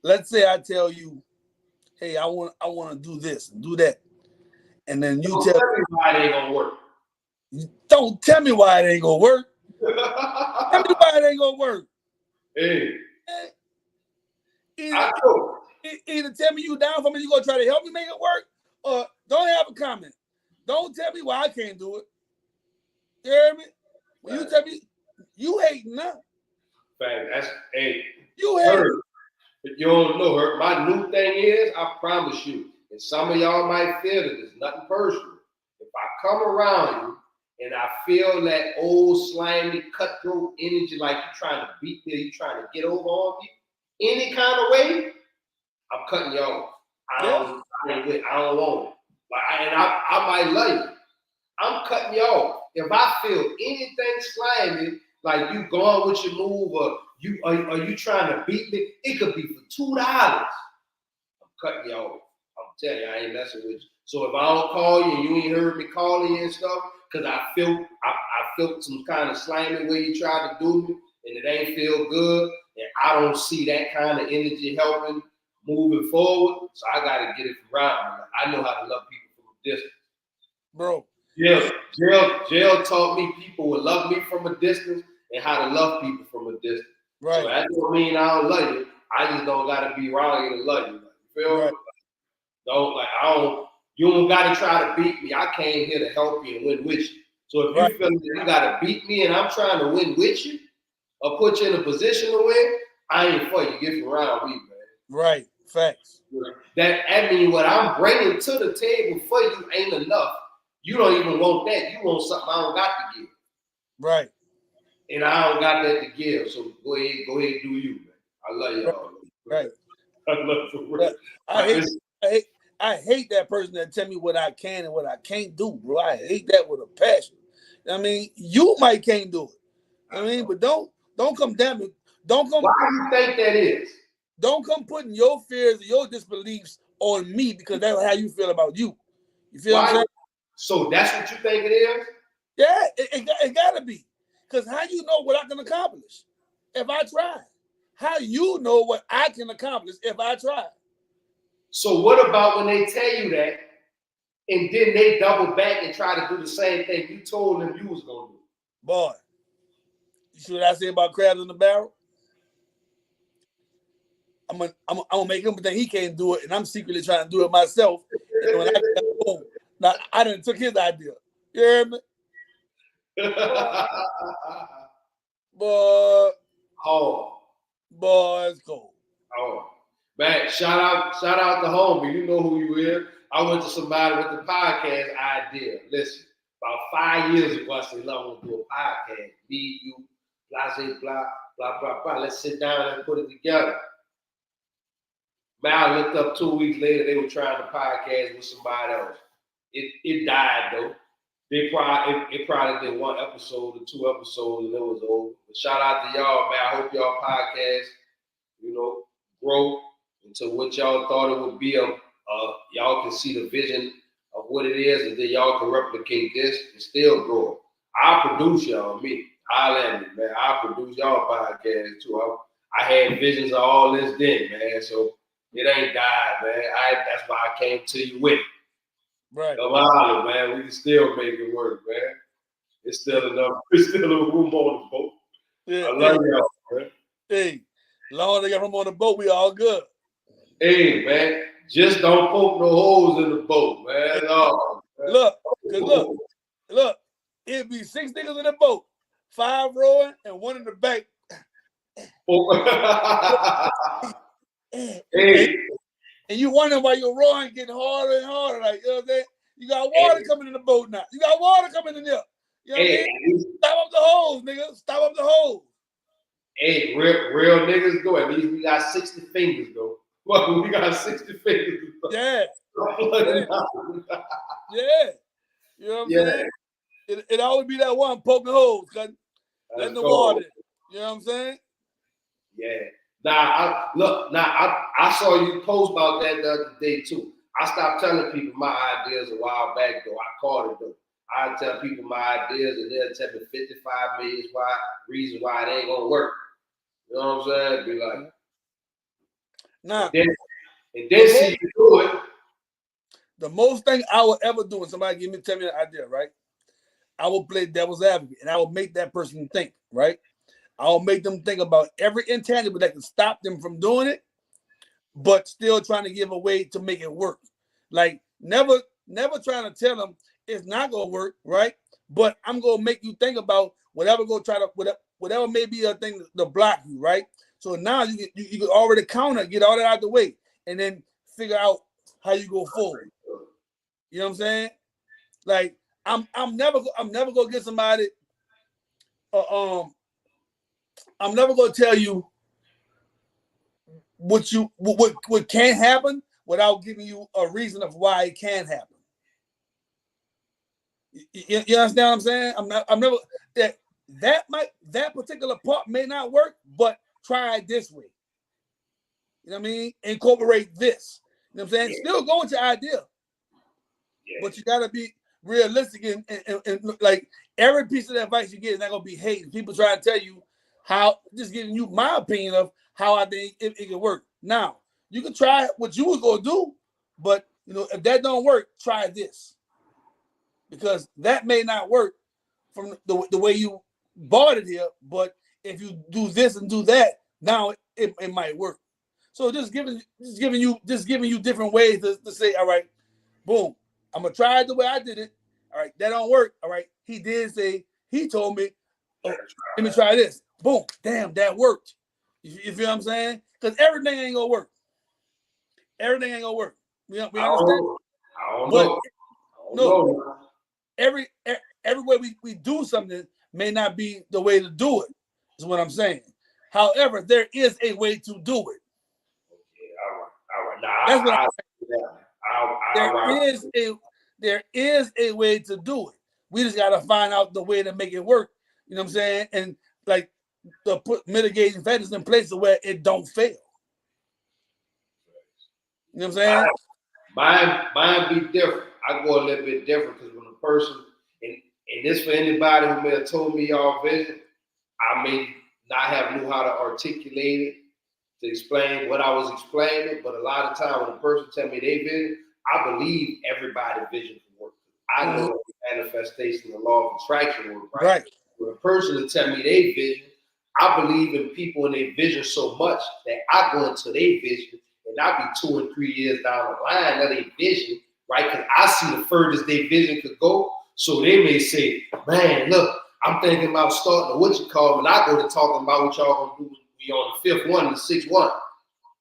let's say I tell you, hey, I want to do this and do that, and then you tell me why it ain't gonna work. Don't tell me why it ain't gonna work. Tell me why it ain't gonna work. Hey. Either tell me you down for me, you gonna try to help me make it work, or don't have a comment. Don't tell me why I can't do it. You hear me? When you tell me you hating now. Fact, that's hey. You hating. But you don't know her. My new thing is, I promise you, and some of y'all might feel that it's nothing personal. If I come around you and I feel that old slimy cutthroat energy, like you're trying to beat me, you're trying to get over on me, any kind of way, I'm cutting you off. I don't want it. Like, I might love you. I'm cutting you off. If I feel anything slimy, like you going with your move, or you are you trying to beat me, it could be for $2. I'm cutting you off. I'm telling you, I ain't messing with you. So if I don't call you and you ain't heard me calling you and stuff, because I felt some kind of slimy way you tried to do me, and it ain't feel good, and I don't see that kind of energy helping moving forward. So I gotta get it around. I know how to love people from a distance. Bro. Jail taught me people would love me from a distance and how to love people from a distance. Right. So that don't mean I don't love you. I just don't gotta be around you to love you. Like, you feel me? You don't gotta try to beat me. I came here to help you and win with you. So if you feel that you gotta beat me and I'm trying to win with you or put you in a position to win, I ain't for you. Get around me, man. Right. Facts. That means what I'm bringing to the table for you ain't enough. You don't even want that. You want something I don't got to give. Right. And I don't got that to give. So go ahead, do you, man. I love y'all. Right. I love you. I hate that person that tell me what I can and what I can't do, bro. I hate that with a passion. I mean, you might can't do it. I mean, but don't come down me. Don't come. Why do you think that is? Don't come putting your fears and your disbeliefs on me because that's how you feel about you. You feel what I'm saying? So that's what you think it is? Yeah, it gotta be. Because how you know what I can accomplish if I try? How you know what I can accomplish if I try? So what about when they tell you that and then they double back and try to do the same thing you told them you was gonna do? Boy, you see what I say about crabs in the barrel? I'm gonna make him think he can't do it, and I'm secretly trying to do it myself. And when I done took his idea. You hear me? Boy, it's cold. Oh, man! Shout out to homie. You know who you is. I went to somebody with the podcast idea. Listen, about 5 years ago, I said, "Look, I want to do a podcast. Me, you, blah, blah, blah, blah. Let's sit down and put it together." Man, I looked up 2 weeks later, they were trying to podcast with somebody else. It died though. It probably did 1 episode or 2 episodes and it was over. But shout out to y'all, man. I hope y'all podcast, grow into what y'all thought it would be. Y'all can see the vision of what it is, and then y'all can replicate this and still grow it. I'll produce y'all, me. I'll end it, man. I'll produce y'all podcast too. I had visions of all this then, man. So it ain't died, man. That's why I came to you with it. Right. Come on, man. We can still make it work, man. It's still enough. There's still a room on the boat. Yeah, I love y'all, man. Hey, long as they got room on the boat, we all good. Hey, man. Just don't poke no holes in the boat, man. No, man. Look. It'd be 6 niggas in the boat, 5 rowing and 1 in the back. Hey. And you wonder why your rowing getting harder and harder. Like, you know what I'm saying? You got water coming in the boat now. You got water coming in there. You know what I mean? Stop up the holes, nigga. Stop up the holes. Hey, real niggas go. At least we got 60 fingers, though. Well, we got 60 fingers. Yeah. Yeah. You know what I'm saying? It always be that one poking holes, letting the water in. You know what I'm saying? Yeah. I saw you post about that the other day too. I stopped telling people my ideas a while back though. I caught it though. I tell people my ideas and they'll tell me 55 million reasons why it ain't gonna work. You know what I'm saying? Be like, and then see you do it. The most thing I will ever do when somebody tell me an idea, right? I will play devil's advocate and I will make that person think, right? I'll make them think about every intangible that can stop them from doing it, but still trying to give a way to make it work. Like never trying to tell them it's not gonna work, right? but I'm gonna make you think about whatever whatever may be a thing to block you, right? So now you can already counter, get all that out the way, and then figure out how you go forward. You know what I'm saying? Like I'm never gonna get somebody. I'm never gonna tell you what can happen without giving you a reason of why it can happen. You understand what I'm saying? I'm never that particular part may not work, but try it this way. You know what I mean? Incorporate this. You know what I'm saying? Still go with your idea. But you gotta be realistic and like every piece of advice you get is not gonna be hate. People try to tell you how, just giving you my opinion of how I think it can work. Now, you can try what you was gonna do, but if that don't work, try this. Because that may not work from the way you bought it here, but if you do this and do that, now it might work. So just giving you different ways to say, all right, boom, I'm gonna try it the way I did it. All right, that don't work. All right, he told me, oh, let me try this. Boom, damn, that worked. You feel what I'm saying? Because everything ain't gonna work. Everything ain't gonna work. We understand? I don't know. Every way we do something may not be the way to do it, is what I'm saying. However, there is a way to do it. All right. That's what I'm saying. There is a way to do it. We just gotta find out the way to make it work. You know what I'm saying? And like to put mitigating factors in place where it don't fail. You know what I'm saying? Mine be different. I go a little bit different because when a person, and this for anybody who may have told me y'all vision, I may not have knew how to articulate it to explain what I was explaining, but a lot of time when a person tell me they vision, I believe everybody's vision can work. I know the manifestation, the law of attraction work, right? When a person will tell me they vision, I believe in people and their vision so much that I go into their vision and I be 2 and 3 years down the line of their vision, right? Because I see the furthest their vision could go. So they may say, man, look, I'm thinking about starting when I go to talking about what y'all gonna do when we on the 5th one, the 6th one.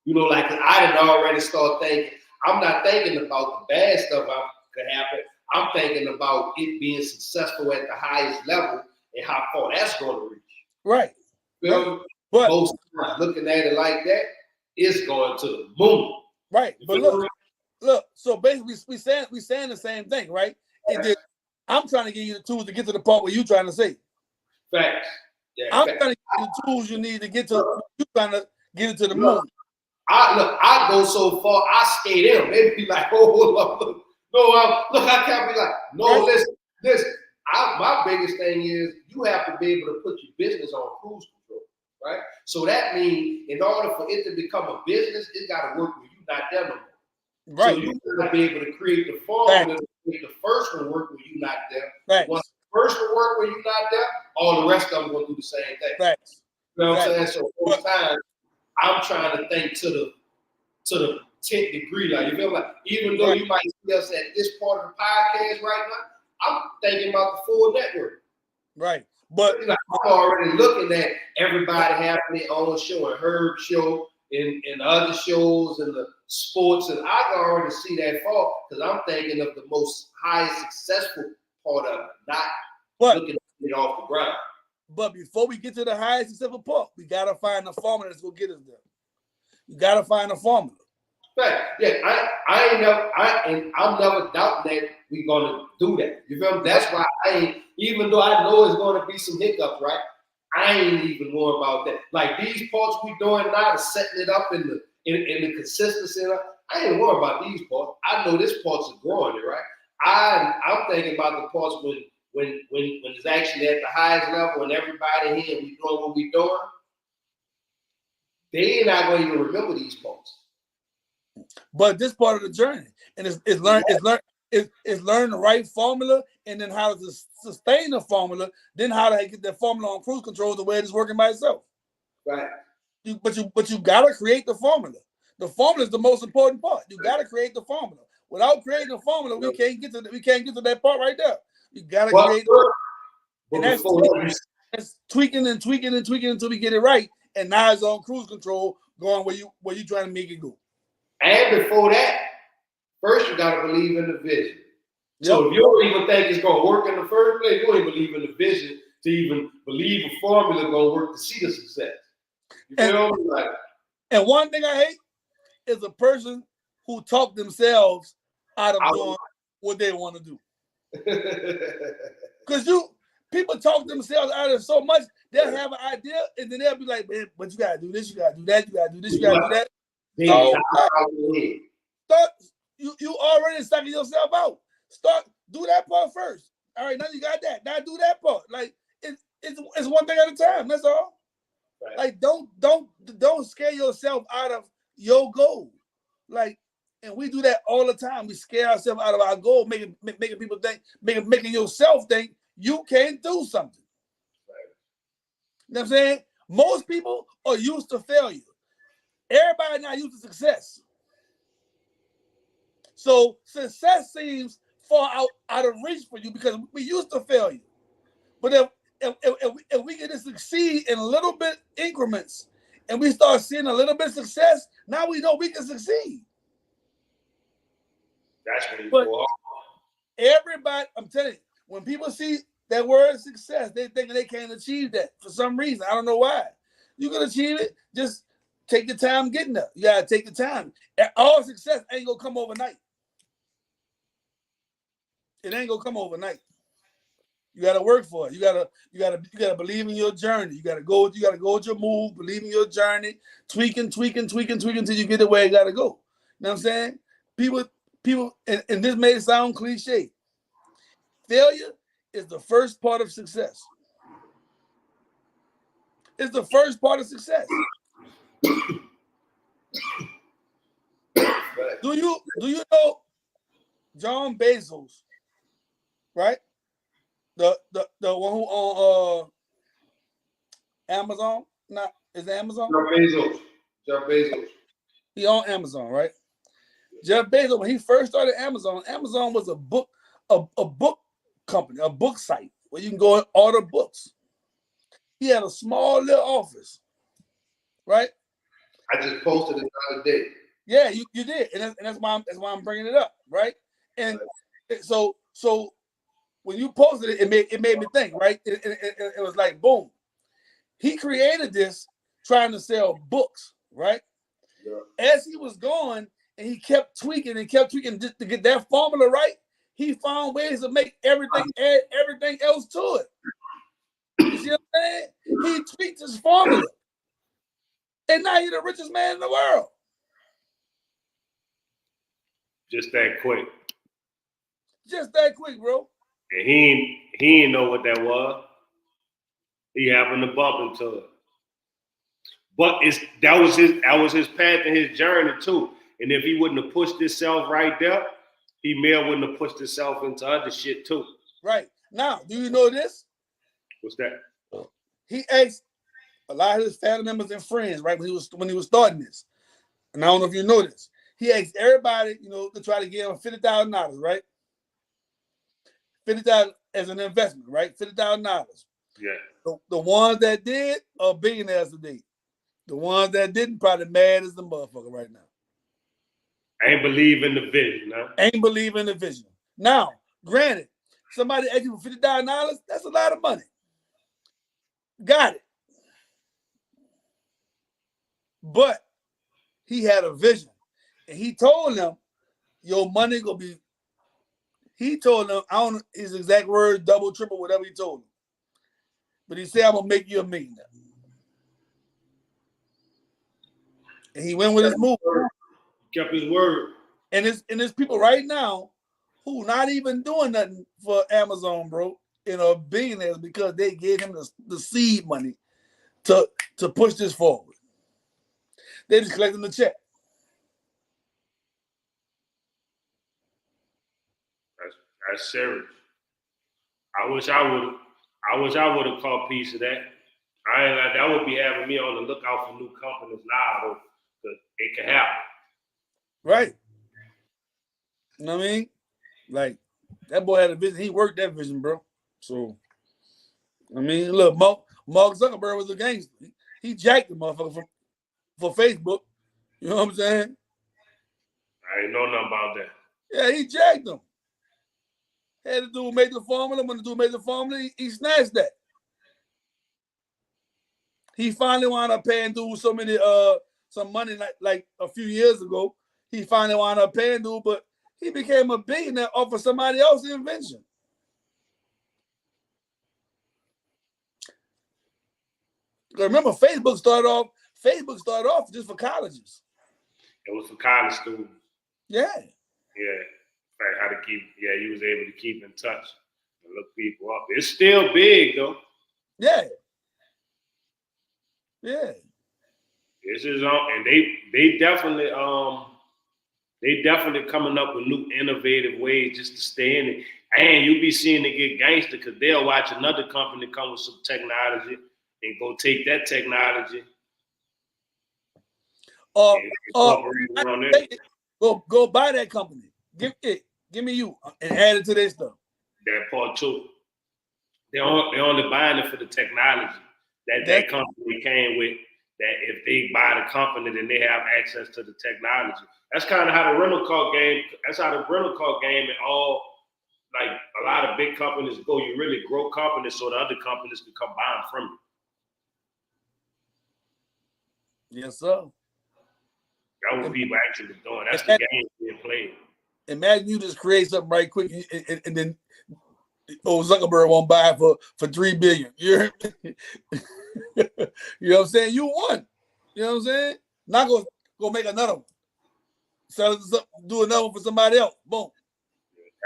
Like I didn't already start thinking. I'm not thinking about the bad stuff that could happen. I'm thinking about it being successful at the highest level and how far that's going to reach. Right. But most times looking at it like that, it's going to the moon. Right. But look. So basically, we saying the same thing, right? I'm trying to give you the tools to get to the part where you're trying to say. Facts. Yeah, I'm trying to give you the tools you need to get to. You trying to get it to the moon. I go so far, I skate in. They be like, oh, look, I can't be like, no, right. listen. My biggest thing is you have to be able to put your business on cruise control, right? So that means in order for it to become a business, it got to work when you're not there no more. Right. So you got to be able to create the formula to make the first one work when you're not there. Right. Once the first one work when you're not there, all the rest of them going to do the same thing. Right. You know what I'm saying? So most times, I'm trying to think to the 10th degree. Like, you feel like, even though you might see us at this part of the podcast right now, I'm thinking about the full network. Right. But I'm already looking at everybody having their own show, and Herb show, and other shows, and the sports, and I can already see that far because I'm thinking of the most highest successful part of it, not looking at it off the ground. But before we get to the highest successful part, we gotta find the formula that's gonna get us there. You gotta find a formula. Right. Yeah, I'm never doubting that we're gonna do that. You feel me? That's why I ain't, even though I know it's gonna be some hiccups, right? I ain't even worried about that. Like these parts we doing now, to setting it up in the consistency. I ain't worried about these parts. I know this parts are growing it, right? I'm thinking about the parts when it's actually at the highest level and everybody here and we doing what we doing. They're not going to even remember these parts. But this part of the journey, and it's learn the right formula, and then how to sustain the formula, then how to get that formula on cruise control the way it's working by itself. Right. But you gotta create the formula. The formula is the most important part. You gotta create the formula. Without creating the formula, we can't get to that part right there. You gotta create. And that's tweaking and tweaking and tweaking until we get it right. And now it's on cruise control, going where you trying to make it go. And before that, first you gotta believe in the vision. So if you don't even think it's gonna work in the first place, you don't even believe in the vision to even believe a formula gonna work to see the success. You feel me? Like, and one thing I hate is a person who talk themselves out of doing what they want to do. Because people talk themselves out of so much, they'll have an idea and then they'll be like, man, but you gotta do this, you gotta do that, you gotta do this, you gotta do that. You already sucking yourself out. Do that part first. All right, now you got that. Now do that part. Like it's one thing at a time. That's all. Right. Like don't scare yourself out of your goal. Like, and we do that all the time. We scare ourselves out of our goal, making people think, making yourself think you can't do something. Right. You know what I'm saying? Most people are used to failure. Everybody not used to success. So success seems far out of reach for you because we used to failure. But if we get to succeed in a little bit increments and we start seeing a little bit of success, now we know we can succeed. That's when you go off. Everybody, I'm telling you, when people see that word success, they think they can't achieve that for some reason. I don't know why. You can achieve it, just take your time getting there. You gotta take the time. All success ain't gonna come overnight. It ain't gonna come overnight. You gotta work for it. You gotta believe in your journey. You gotta go with your move, believe in your journey, tweaking until you get the way you gotta go. You know what I'm saying? People, and this may sound cliche. Failure is the first part of success. It's the first part of success. Do you know John Bezos, right? The one who on Amazon? Not is it Amazon? Jeff Bezos. He on Amazon, right? Jeff Bezos, when he first started Amazon was a book company, a book site where you can go and order books. He had a small little office, right? I just posted it the other day. Yeah, you did, and that's why I'm bringing it up, right? And so when you posted it, it made me think, right? It was like boom. He created this trying to sell books, right? Yeah. As he was going, and he kept tweaking just to get that formula right. He found ways to make everything add everything else to it. You see what I'm saying? He tweaked his formula, and now he's the richest man in the world. Just that quick. Just that quick, bro. And he didn't know what that was. He happened to bump into it. But that was his path and his journey too. And if he wouldn't have pushed himself right there, he may have wouldn't have pushed himself into other shit too. Right. Now, do you know this? What's that? He asked a lot of his family members and friends, right, when he was starting this. And I don't know if you know this. He asked everybody, to try to give him $50,000, right? $50,000 as an investment, right? $50,000. Yeah. The ones that did are billionaires today. The ones that didn't probably mad as the motherfucker right now. Ain't believe in the vision, huh? Ain't believe in the vision. Now, granted, somebody asked you for $50,000, that's a lot of money. Got it. But he had a vision. And he told them, your money gonna be, he told them, I don't know his exact word, double, triple, whatever he told them. But he said, I'm gonna make you a millionaire. And he went with his move. Kept his word. And there's people right now who not even doing nothing for Amazon, bro, billionaires because they gave him the seed money to push this forward. They just collecting the check. That's serious. I wish I would have caught piece of that. I ain't like that would be having me on the lookout for new companies now, because it can happen. Right. You know what I mean? Like, that boy had a vision. He worked that vision, bro. So I mean, look, Mark Zuckerberg was a gangster. He jacked the motherfucker for Facebook. You know what I'm saying? I ain't know nothing about that. Yeah, he jacked them. Had to do with major formula. When the dude made the formula, he snatched that. He finally wound up paying dude some money like a few years ago. He finally wound up paying dude, but he became a billionaire off of somebody else's invention. Remember, Facebook started off just for colleges. It was for college students. Yeah. Yeah. Like how to keep, you was able to keep in touch and look people up. It's still big though. Yeah. Yeah. This is on, and they definitely coming up with new innovative ways just to stay in it. And you be seeing they get gangster because they'll watch another company come with some technology and go take that technology. Go buy that company. Give me you and add it to their stuff. That part too. They're only buying it for the technology that company came with. That if they buy the company, then they have access to the technology. That's kind of how the rental car game. That's how the rental car game and all, like a lot of big companies go. You really grow companies so the other companies can come buy them from you. Yes, sir. That's what people actually doing. That's the game being played. Imagine you just create something right quick and then Zuckerberg won't buy it for $3 billion. You know what I'm saying? You won. You know what I'm saying? Not go make another one. Do another one for somebody else. Boom.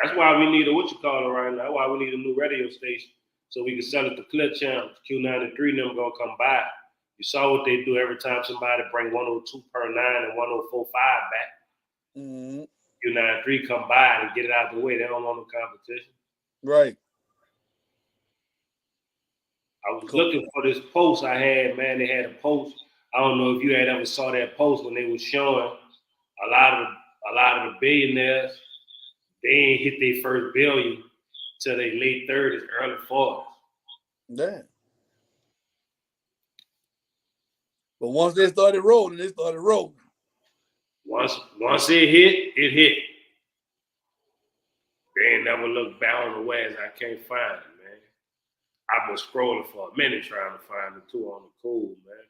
That's why we need a right now. That's why we need a new radio station so we can sell it to clear channels. Q93 them gonna come by. You saw what they do every time somebody bring 102 per 9 and 104.5 back. Mm-hmm. Q93 come by and get it out of the way. They don't want no competition. Right. I was looking for this post I had, man. They had a post. I don't know if you had ever saw that post when they was showing a lot of the billionaires. They ain't hit their first billion till they late 30s, early 40s. Yeah. But once they started rolling, Once it hit, it hit. They ain't never looked back on the ways I can't find it, man. I've been scrolling for a minute trying to find it too on the cool, man.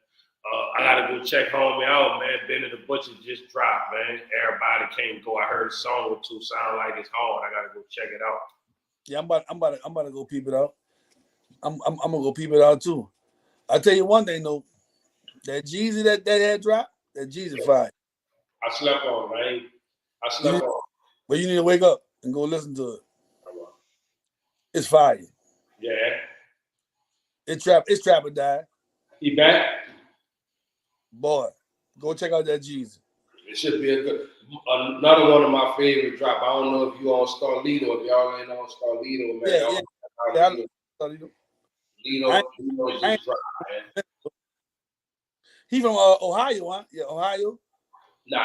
I gotta go check homie out, man. Benny the Butcher just dropped, man. Everybody can't go. I heard a song or two sound like it's hard. I gotta go check it out. Yeah, I'm about to go peep it out. I'm gonna go peep it out too. I'll tell you one thing though. That Jeezy that had dropped, that Jeezy fire. I slept on it, man. I slept on it. But you need to wake up and go listen to it. It's fire. Yeah. It's Trap or Die. He back? Boy, go check out that Jeezy. It should be another one of my favorite drop. I don't know if you on Starlito. If y'all ain't on Starlito, man. Lito just dropped, man. He from Ohio, huh? Yeah, Ohio. Nah,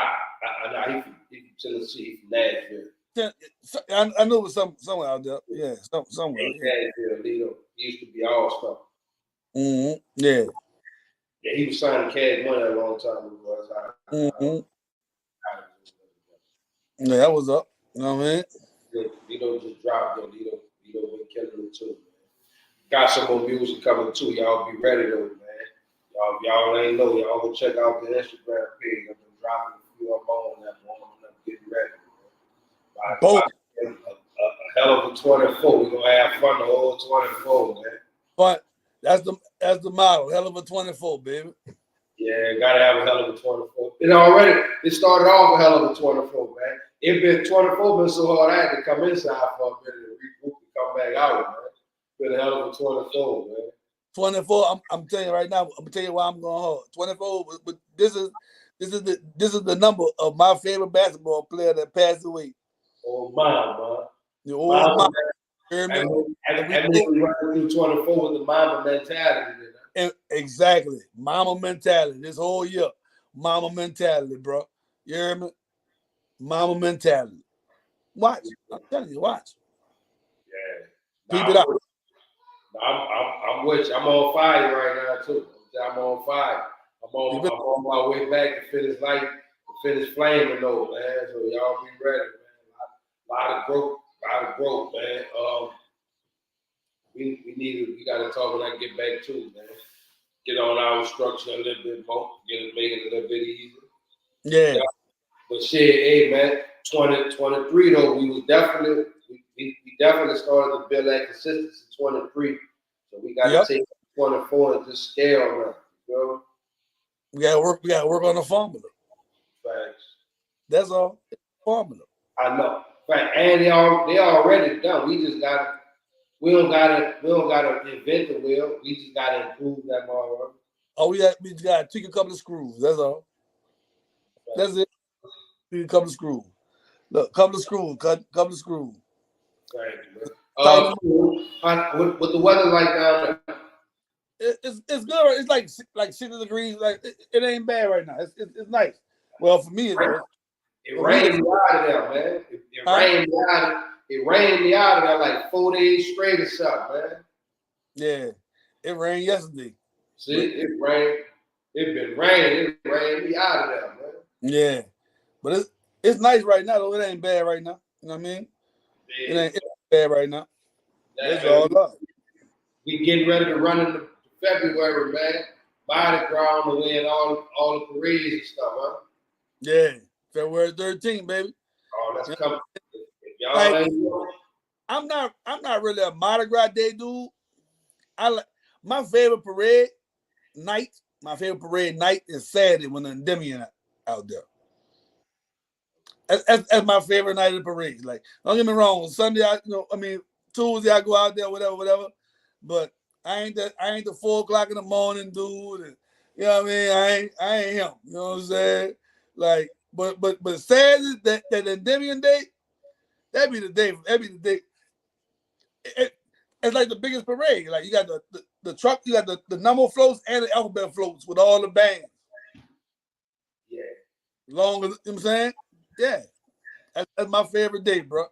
he from Tennessee, he from Nashville. I knew it was somewhere out there. Yeah, somewhere. Nashville, Lito. He used to be All-Star. Mm-hmm. Yeah. Yeah, he was signing Cash Money a long time ago. Yeah, that was up. You know what I mean? Lito just dropped it. Lito been killing it too, man. Got some more music coming too. Y'all be ready though, man. Y'all ain't know. Y'all go check out the Instagram page. I've been dropping a few up on that one. I'm getting ready. A hell of a 24. We're gonna have fun the whole 24, man. But that's the model. Hell of a 24, baby. Yeah, gotta have a hell of a 24. It started off a hell of a 24, man. It been 24 been so hard I had to come inside for a minute and regroup and come back out, man. Been a hell of a 24, man. 24. I'm telling you right now. I'm gonna tell you why I'm going hard. 24. But this is the number of my favorite basketball player that passed away. Oh my, man. The old Mamba. And we running through 24 with the Mamba mentality. Exactly. Mamba mentality. This whole year. Mamba mentality, bro. You hear me? Mamba mentality. Watch. I'm telling you, watch. Yeah. Keep it up. I'm with you. I'm on fire right now too. I'm on fire. I'm on my way back to finish flaming though, man. So y'all be ready, man. A lot of growth, man. We gotta talk when I get back too, man. Get on our structure a little bit more, make it a little bit easier. Yeah. But shit, hey man, 2023 though, we definitely started to build that consistency 23. So we gotta take 24 and just scale now. You know? We gotta work on the formula. Facts. That's all. Formula. I know. Right. And they already done. We don't gotta invent the wheel. We just gotta improve that model. Oh, we just gotta tweak a couple of screws. That's all. Right. That's it. Tweak a couple of screws. Look, couple of screws. Right. What the weather like down there? It's good. It's like 60 degrees. Like it ain't bad right now. It's nice. Well, for me, it rained me out of there, man. It rained me out of there like 4 days straight or something, man. Yeah, it rained yesterday. See, it rained. It been raining. It rained me out of there, man. Yeah, but it's nice right now though. It ain't bad right now. You know what I mean? Yeah. It ain't bad right now. That's all up. We getting ready to run into February, man. Mardi Gras on the way and all the parades and stuff, huh? Yeah, February 13th, baby. Oh, that's coming. Y'all I'm not really a Mardi Gras Day dude. My favorite parade night is Saturday when the Endymion out there. That's my favorite night of the parade. Like, don't get me wrong. Sunday, Tuesday I go out there, whatever. But I ain't the 4 o'clock in the morning dude. And, you know what I mean? I ain't him. You know what I'm saying? Like, but Saturday, that Endymion day, that'd be the day. It's like the biggest parade. Like you got the truck, you got the number floats and the alphabet floats with all the bands. Yeah. Longer, you know what I'm saying? Yeah. That's my favorite day, bro.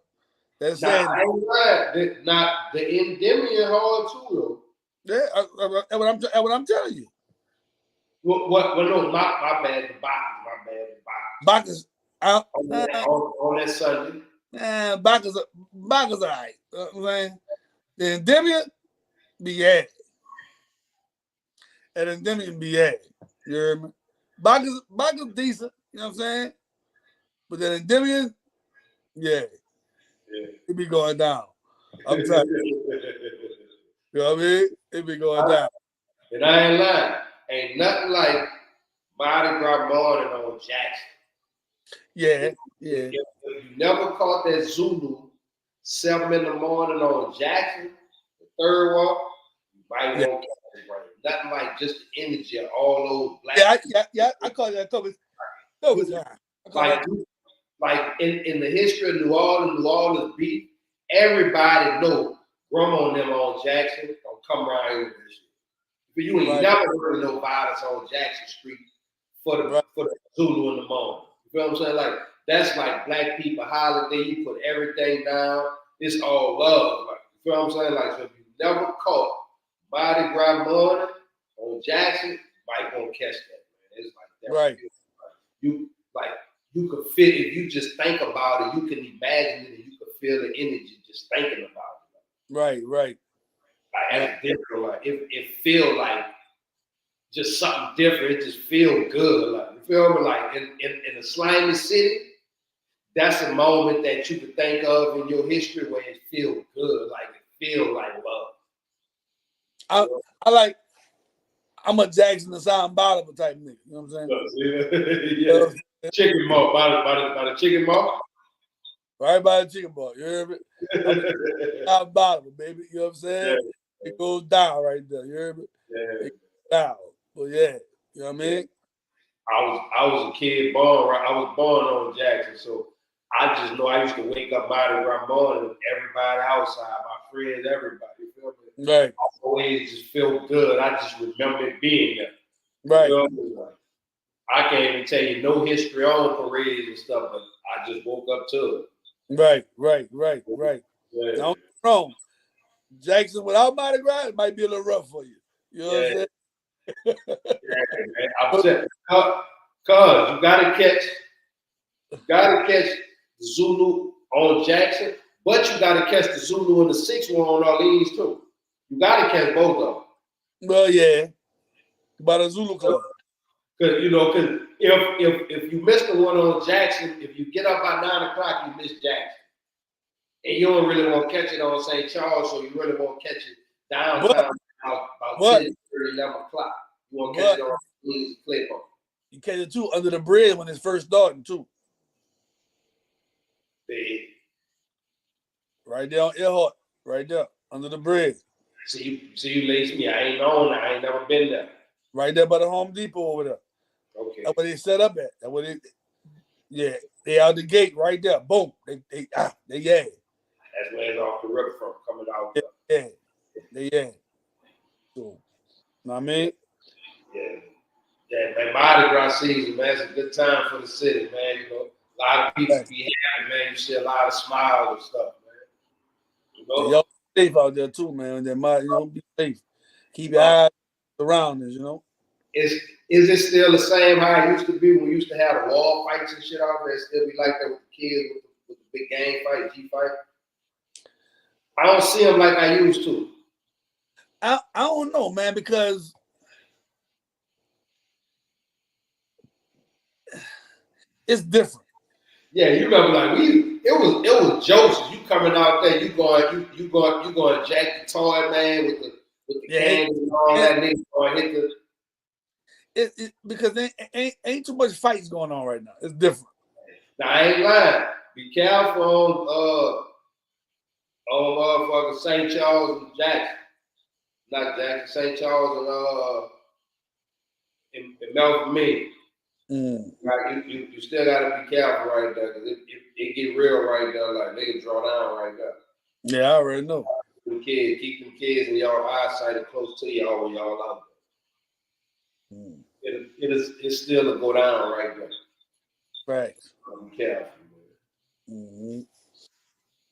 That's Saturday. I ain't right. Not the Endymion hard too, though. Yeah, that's what I'm telling you. What? No, my bad. The Bacchus, my bad. The Bacchus out on that Sunday. Bacchus all right. You know what I'm saying? The Endymion be at. And Endymion be at. You hear me? Bacchus decent. You know what I'm saying? But the Endymion, yeah. It be going down. I'm telling you. You know what I mean? It be going down. And I ain't lying. Ain't nothing like Mardi Gras morning on Jackson. Yeah. If you never caught that Zulu 7 in the morning on Jackson, the third walk, you might want to catch it right. Nothing like just the energy of all those black. Yeah. I call that couple times. Like in the history of New Orleans beat, everybody know Grandma and them on Jackson don't come around here with this shit. But you ain't never heard no violence on Jackson Street for the Zulu in the morning. You feel what I'm saying? Like that's like black people holiday. You put everything down. It's all love. Like, you feel what I'm saying? Like so if you never caught Mardi Gras morning on Jackson, you might want to catch that, man. It's like that. Right. You could feel if you just think about it, you can imagine it and you could feel the energy just thinking about it. Right. Like that's different. Like it feel like just something different. It just feel good. Like you feel me? Like in a slimy city, that's a moment that you could think of in your history where it feel good. Like it feel like love. I'm a Jackson the Sound Bottom type nigga. You know what I'm saying? Yeah. Chicken ball, by the chicken ball. Right by the chicken ball. You hear me? I'm a Sound Bottom, baby. You know what I'm saying? Yeah. It goes down right there. You hear me? Yeah. It goes down. But yeah, you know what I mean? I was a kid born. I was born on Jackson, so I just know I used to wake up Mardi Gras morning with everybody outside, my friends, everybody. You feel me? Right. I always just feel good. I just remember it being there. Right. You know, I can't even tell you no history on parades and stuff, but I just woke up to it. Right. Yeah. Now, wrong. Jackson without Mardi Gras, it might be a little rough for you. You know what I'm saying? Man, I'm saying, cause you gotta catch the Zulu on Jackson, but you gotta catch the Zulu and the 6-1 on Orleans too. You gotta catch both of them. Well, yeah, by the Zulu Club. Cause if you miss the one on Jackson, if you get up by 9 o'clock, you miss Jackson, and you don't really want to catch it on St. Charles, so you really want to catch it downtown about 10, 11 o'clock. You want to catch it on Orleans Playbook. You catch it too under the bridge when it's first starting too. Big. Right there on Earhart, right there under the bridge. See you lace me. I ain't known that. I ain't never been there. Right there by the Home Depot over there. Okay. That's where they set up at. That's where they out the gate right there. Boom. They yeah. That's where it's off the river from coming out. Yeah. So, know what I mean? Yeah, man. Mardi Gras season, man. It's a good time for the city, man. You know, a lot of people be happy, man. You see a lot of smiles and stuff, man. You know? Y'all safe out there too, man. Be safe. Keep your eyes around us, you know. Is it still the same how it used to be when we used to have the wall fights and shit out there? Still be like that with the kids with the big gang fight, G fight? I don't see them like I used to. I don't know, man, because it's different. Yeah, you remember like it was Joseph. You coming out there, you going to jack the toy man with the cans and all that. Nigga going to hit the. Because there ain't too much fights going on right now. It's different. Now I ain't lying. Be careful on motherfucking St. Charles and Jackson. Not Jackson, St. Charles and Melvin Mead. Like you still gotta be careful right there because it get real right there. Like they can draw down right there. Yeah, I already know. Keep them kids in y'all eyesight and close to y'all when y'all out there. It's still a go down right there. Right. Be careful, man.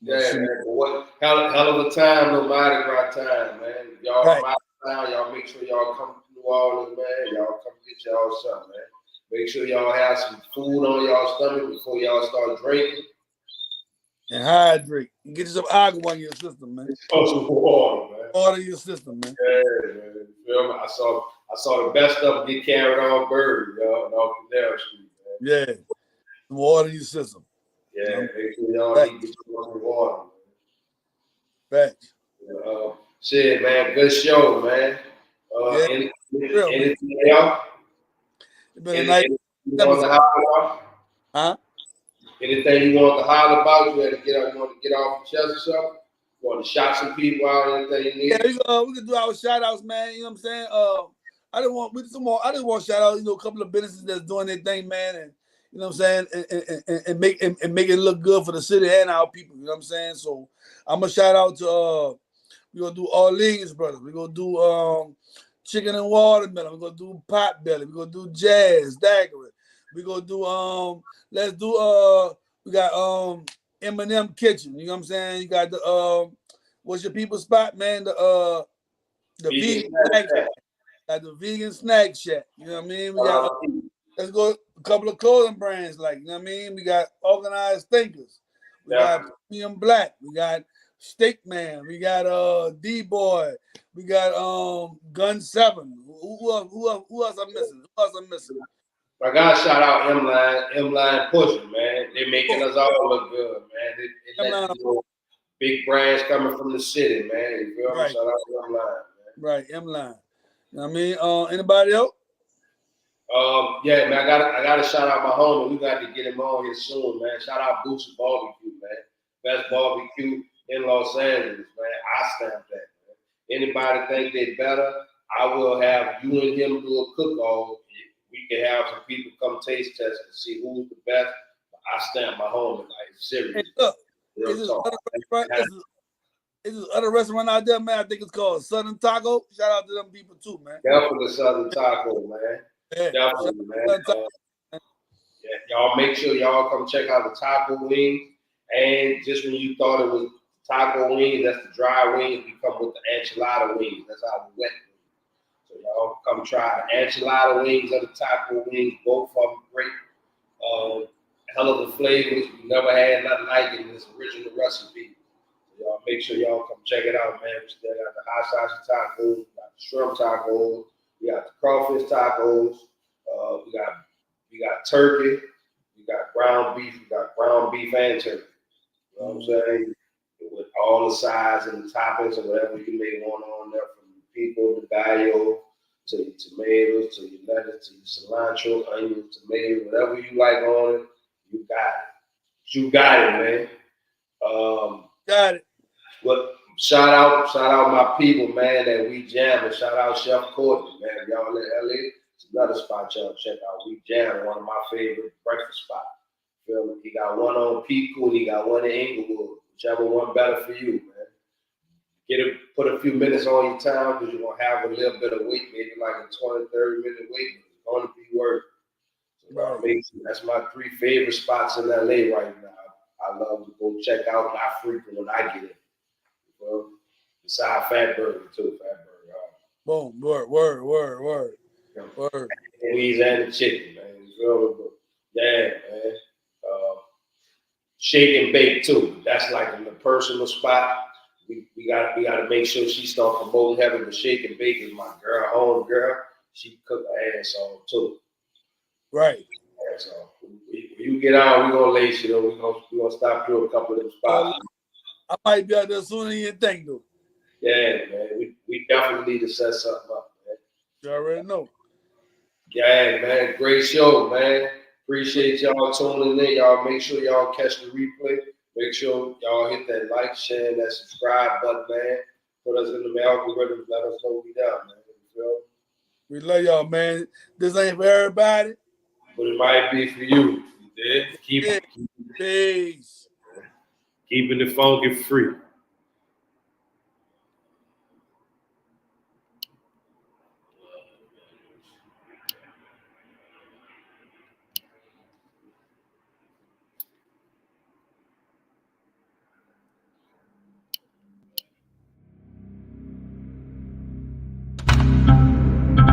Yeah, man. What hell of a time, no Mardi Gras time, man. Y'all come out of town, y'all make sure y'all come to New Orleans, man. Y'all come get y'all something, man. Make sure y'all have some food on y'all stomach before y'all start drinking. And hydrate. And get you some agua in your system, man. Some water, man. Water in your system, man. Yeah, man. You feel me? I saw the best of them get carried off Bird, y'all, and off the Dale Street, man. Yeah. Water in your system. Yeah, make sure y'all need to get some water. Facts. Shit, man. Good show, man. Anything else? It's been a nice Anything you want to holler about? You want to get off the chest or something? You want to shout some people out? Anything you need? Yeah, we can do our shout outs, man. You know what I'm saying? I just want to shout out, a couple of businesses that's doing their thing, man, and you know what I'm saying, and make it look good for the city and our people. You know what I'm saying? So I'm gonna shout out to we're gonna do Orleans Brothers. We're gonna do Chicken and Watermelon. We're gonna do Potbelly. We're gonna do Jazz Daggery. We're gonna do we got M&M Kitchen. You know what I'm saying? You got the what's your people spot, man? The vegan snack shack. Got the vegan snack shack. You know what I mean? We got let's go a couple of clothing brands, like, you know what I mean? We got Organized Thinkers. We got Premium Black. We got Steak Man. We got D-Boy. We got Gun 7. Who else I'm missing? I gotta shout out M-Line Pushing, man. They're making us all look good, man. They let you know, big brands coming from the city, man. You feel me? Shout out to M-Line, man. Right, M-Line. You know what I mean? Anybody else? Yeah, man, I gotta shout out my homie. We got to get him on here soon, man. Shout out Boots Barbecue, man. Best barbecue in Los Angeles, man. I stamp that, man. Anybody think they better, I will have you and him do a cook-off. We can have some people come taste test and see who's the best. I stamp my homie, like, serious. Hey, look, it's this other restaurant out there, man. I think it's called Southern Taco. Shout out to them people too, man. Definitely Southern Taco, man. Yeah, definitely, man. Y'all make sure y'all come check out the taco wings. And just when you thought it was taco wings, that's the dry wings. We come with the enchilada wings. That's our wet wings. So y'all come try the enchilada wings or the taco wings. Both of them great. Hell of a flavors. We never had nothing like it in this original recipe. So y'all make sure y'all come check it out, man. We still got the hot sausage tacos, we got the shrimp tacos, we got the crawfish tacos, we got turkey, we got ground beef, and turkey. You know what I'm saying? With all the sides and the toppings and whatever you may want on there, from pico to gallo to your tomatoes to your lettuce to your cilantro, onions, tomatoes, whatever you like on it, you got it. You got it, man. Got it. But shout out my people, man, that we jamming. Shout out Chef Courtney, man. If y'all in LA, it's another spot y'all check out. We jamming, one of my favorite breakfast spots. Feel me? He got one on Pico and he got one in Inglewood. Whichever one better for you, man. Put a few minutes on your time because you're gonna have a little bit of wait, maybe like a 20, 30-minute wait, but it's gonna be worth it. So that's my 3 favorite spots in LA right now. I love to go check out. I frequent when I get it. Well, besides Fat Burger too. Fat Burger. Boom. Word. Wings and the chicken, man. You feel me? But yeah, man. Shake and bake too. That's like in the personal spot. We got to make sure she start promoting having the shake and bake is my girl, home girl. She cook her ass off too. Right. Yeah, so when you get out, we gonna lace you though. We gonna stop through a couple of them spots. I might be out there sooner than you think, though. Yeah, man. We definitely need to set something up, man. You already know. Yeah, man. Great show, man. Appreciate y'all tuning in. Y'all make sure y'all catch the replay. Make sure y'all hit that like, share, and that subscribe button, man. Put us in the algorithm. Let us know we down, man. You feel? We love y'all, man. This ain't for everybody, but it might be for you. You did? Keep Peace. Keeping it funky free.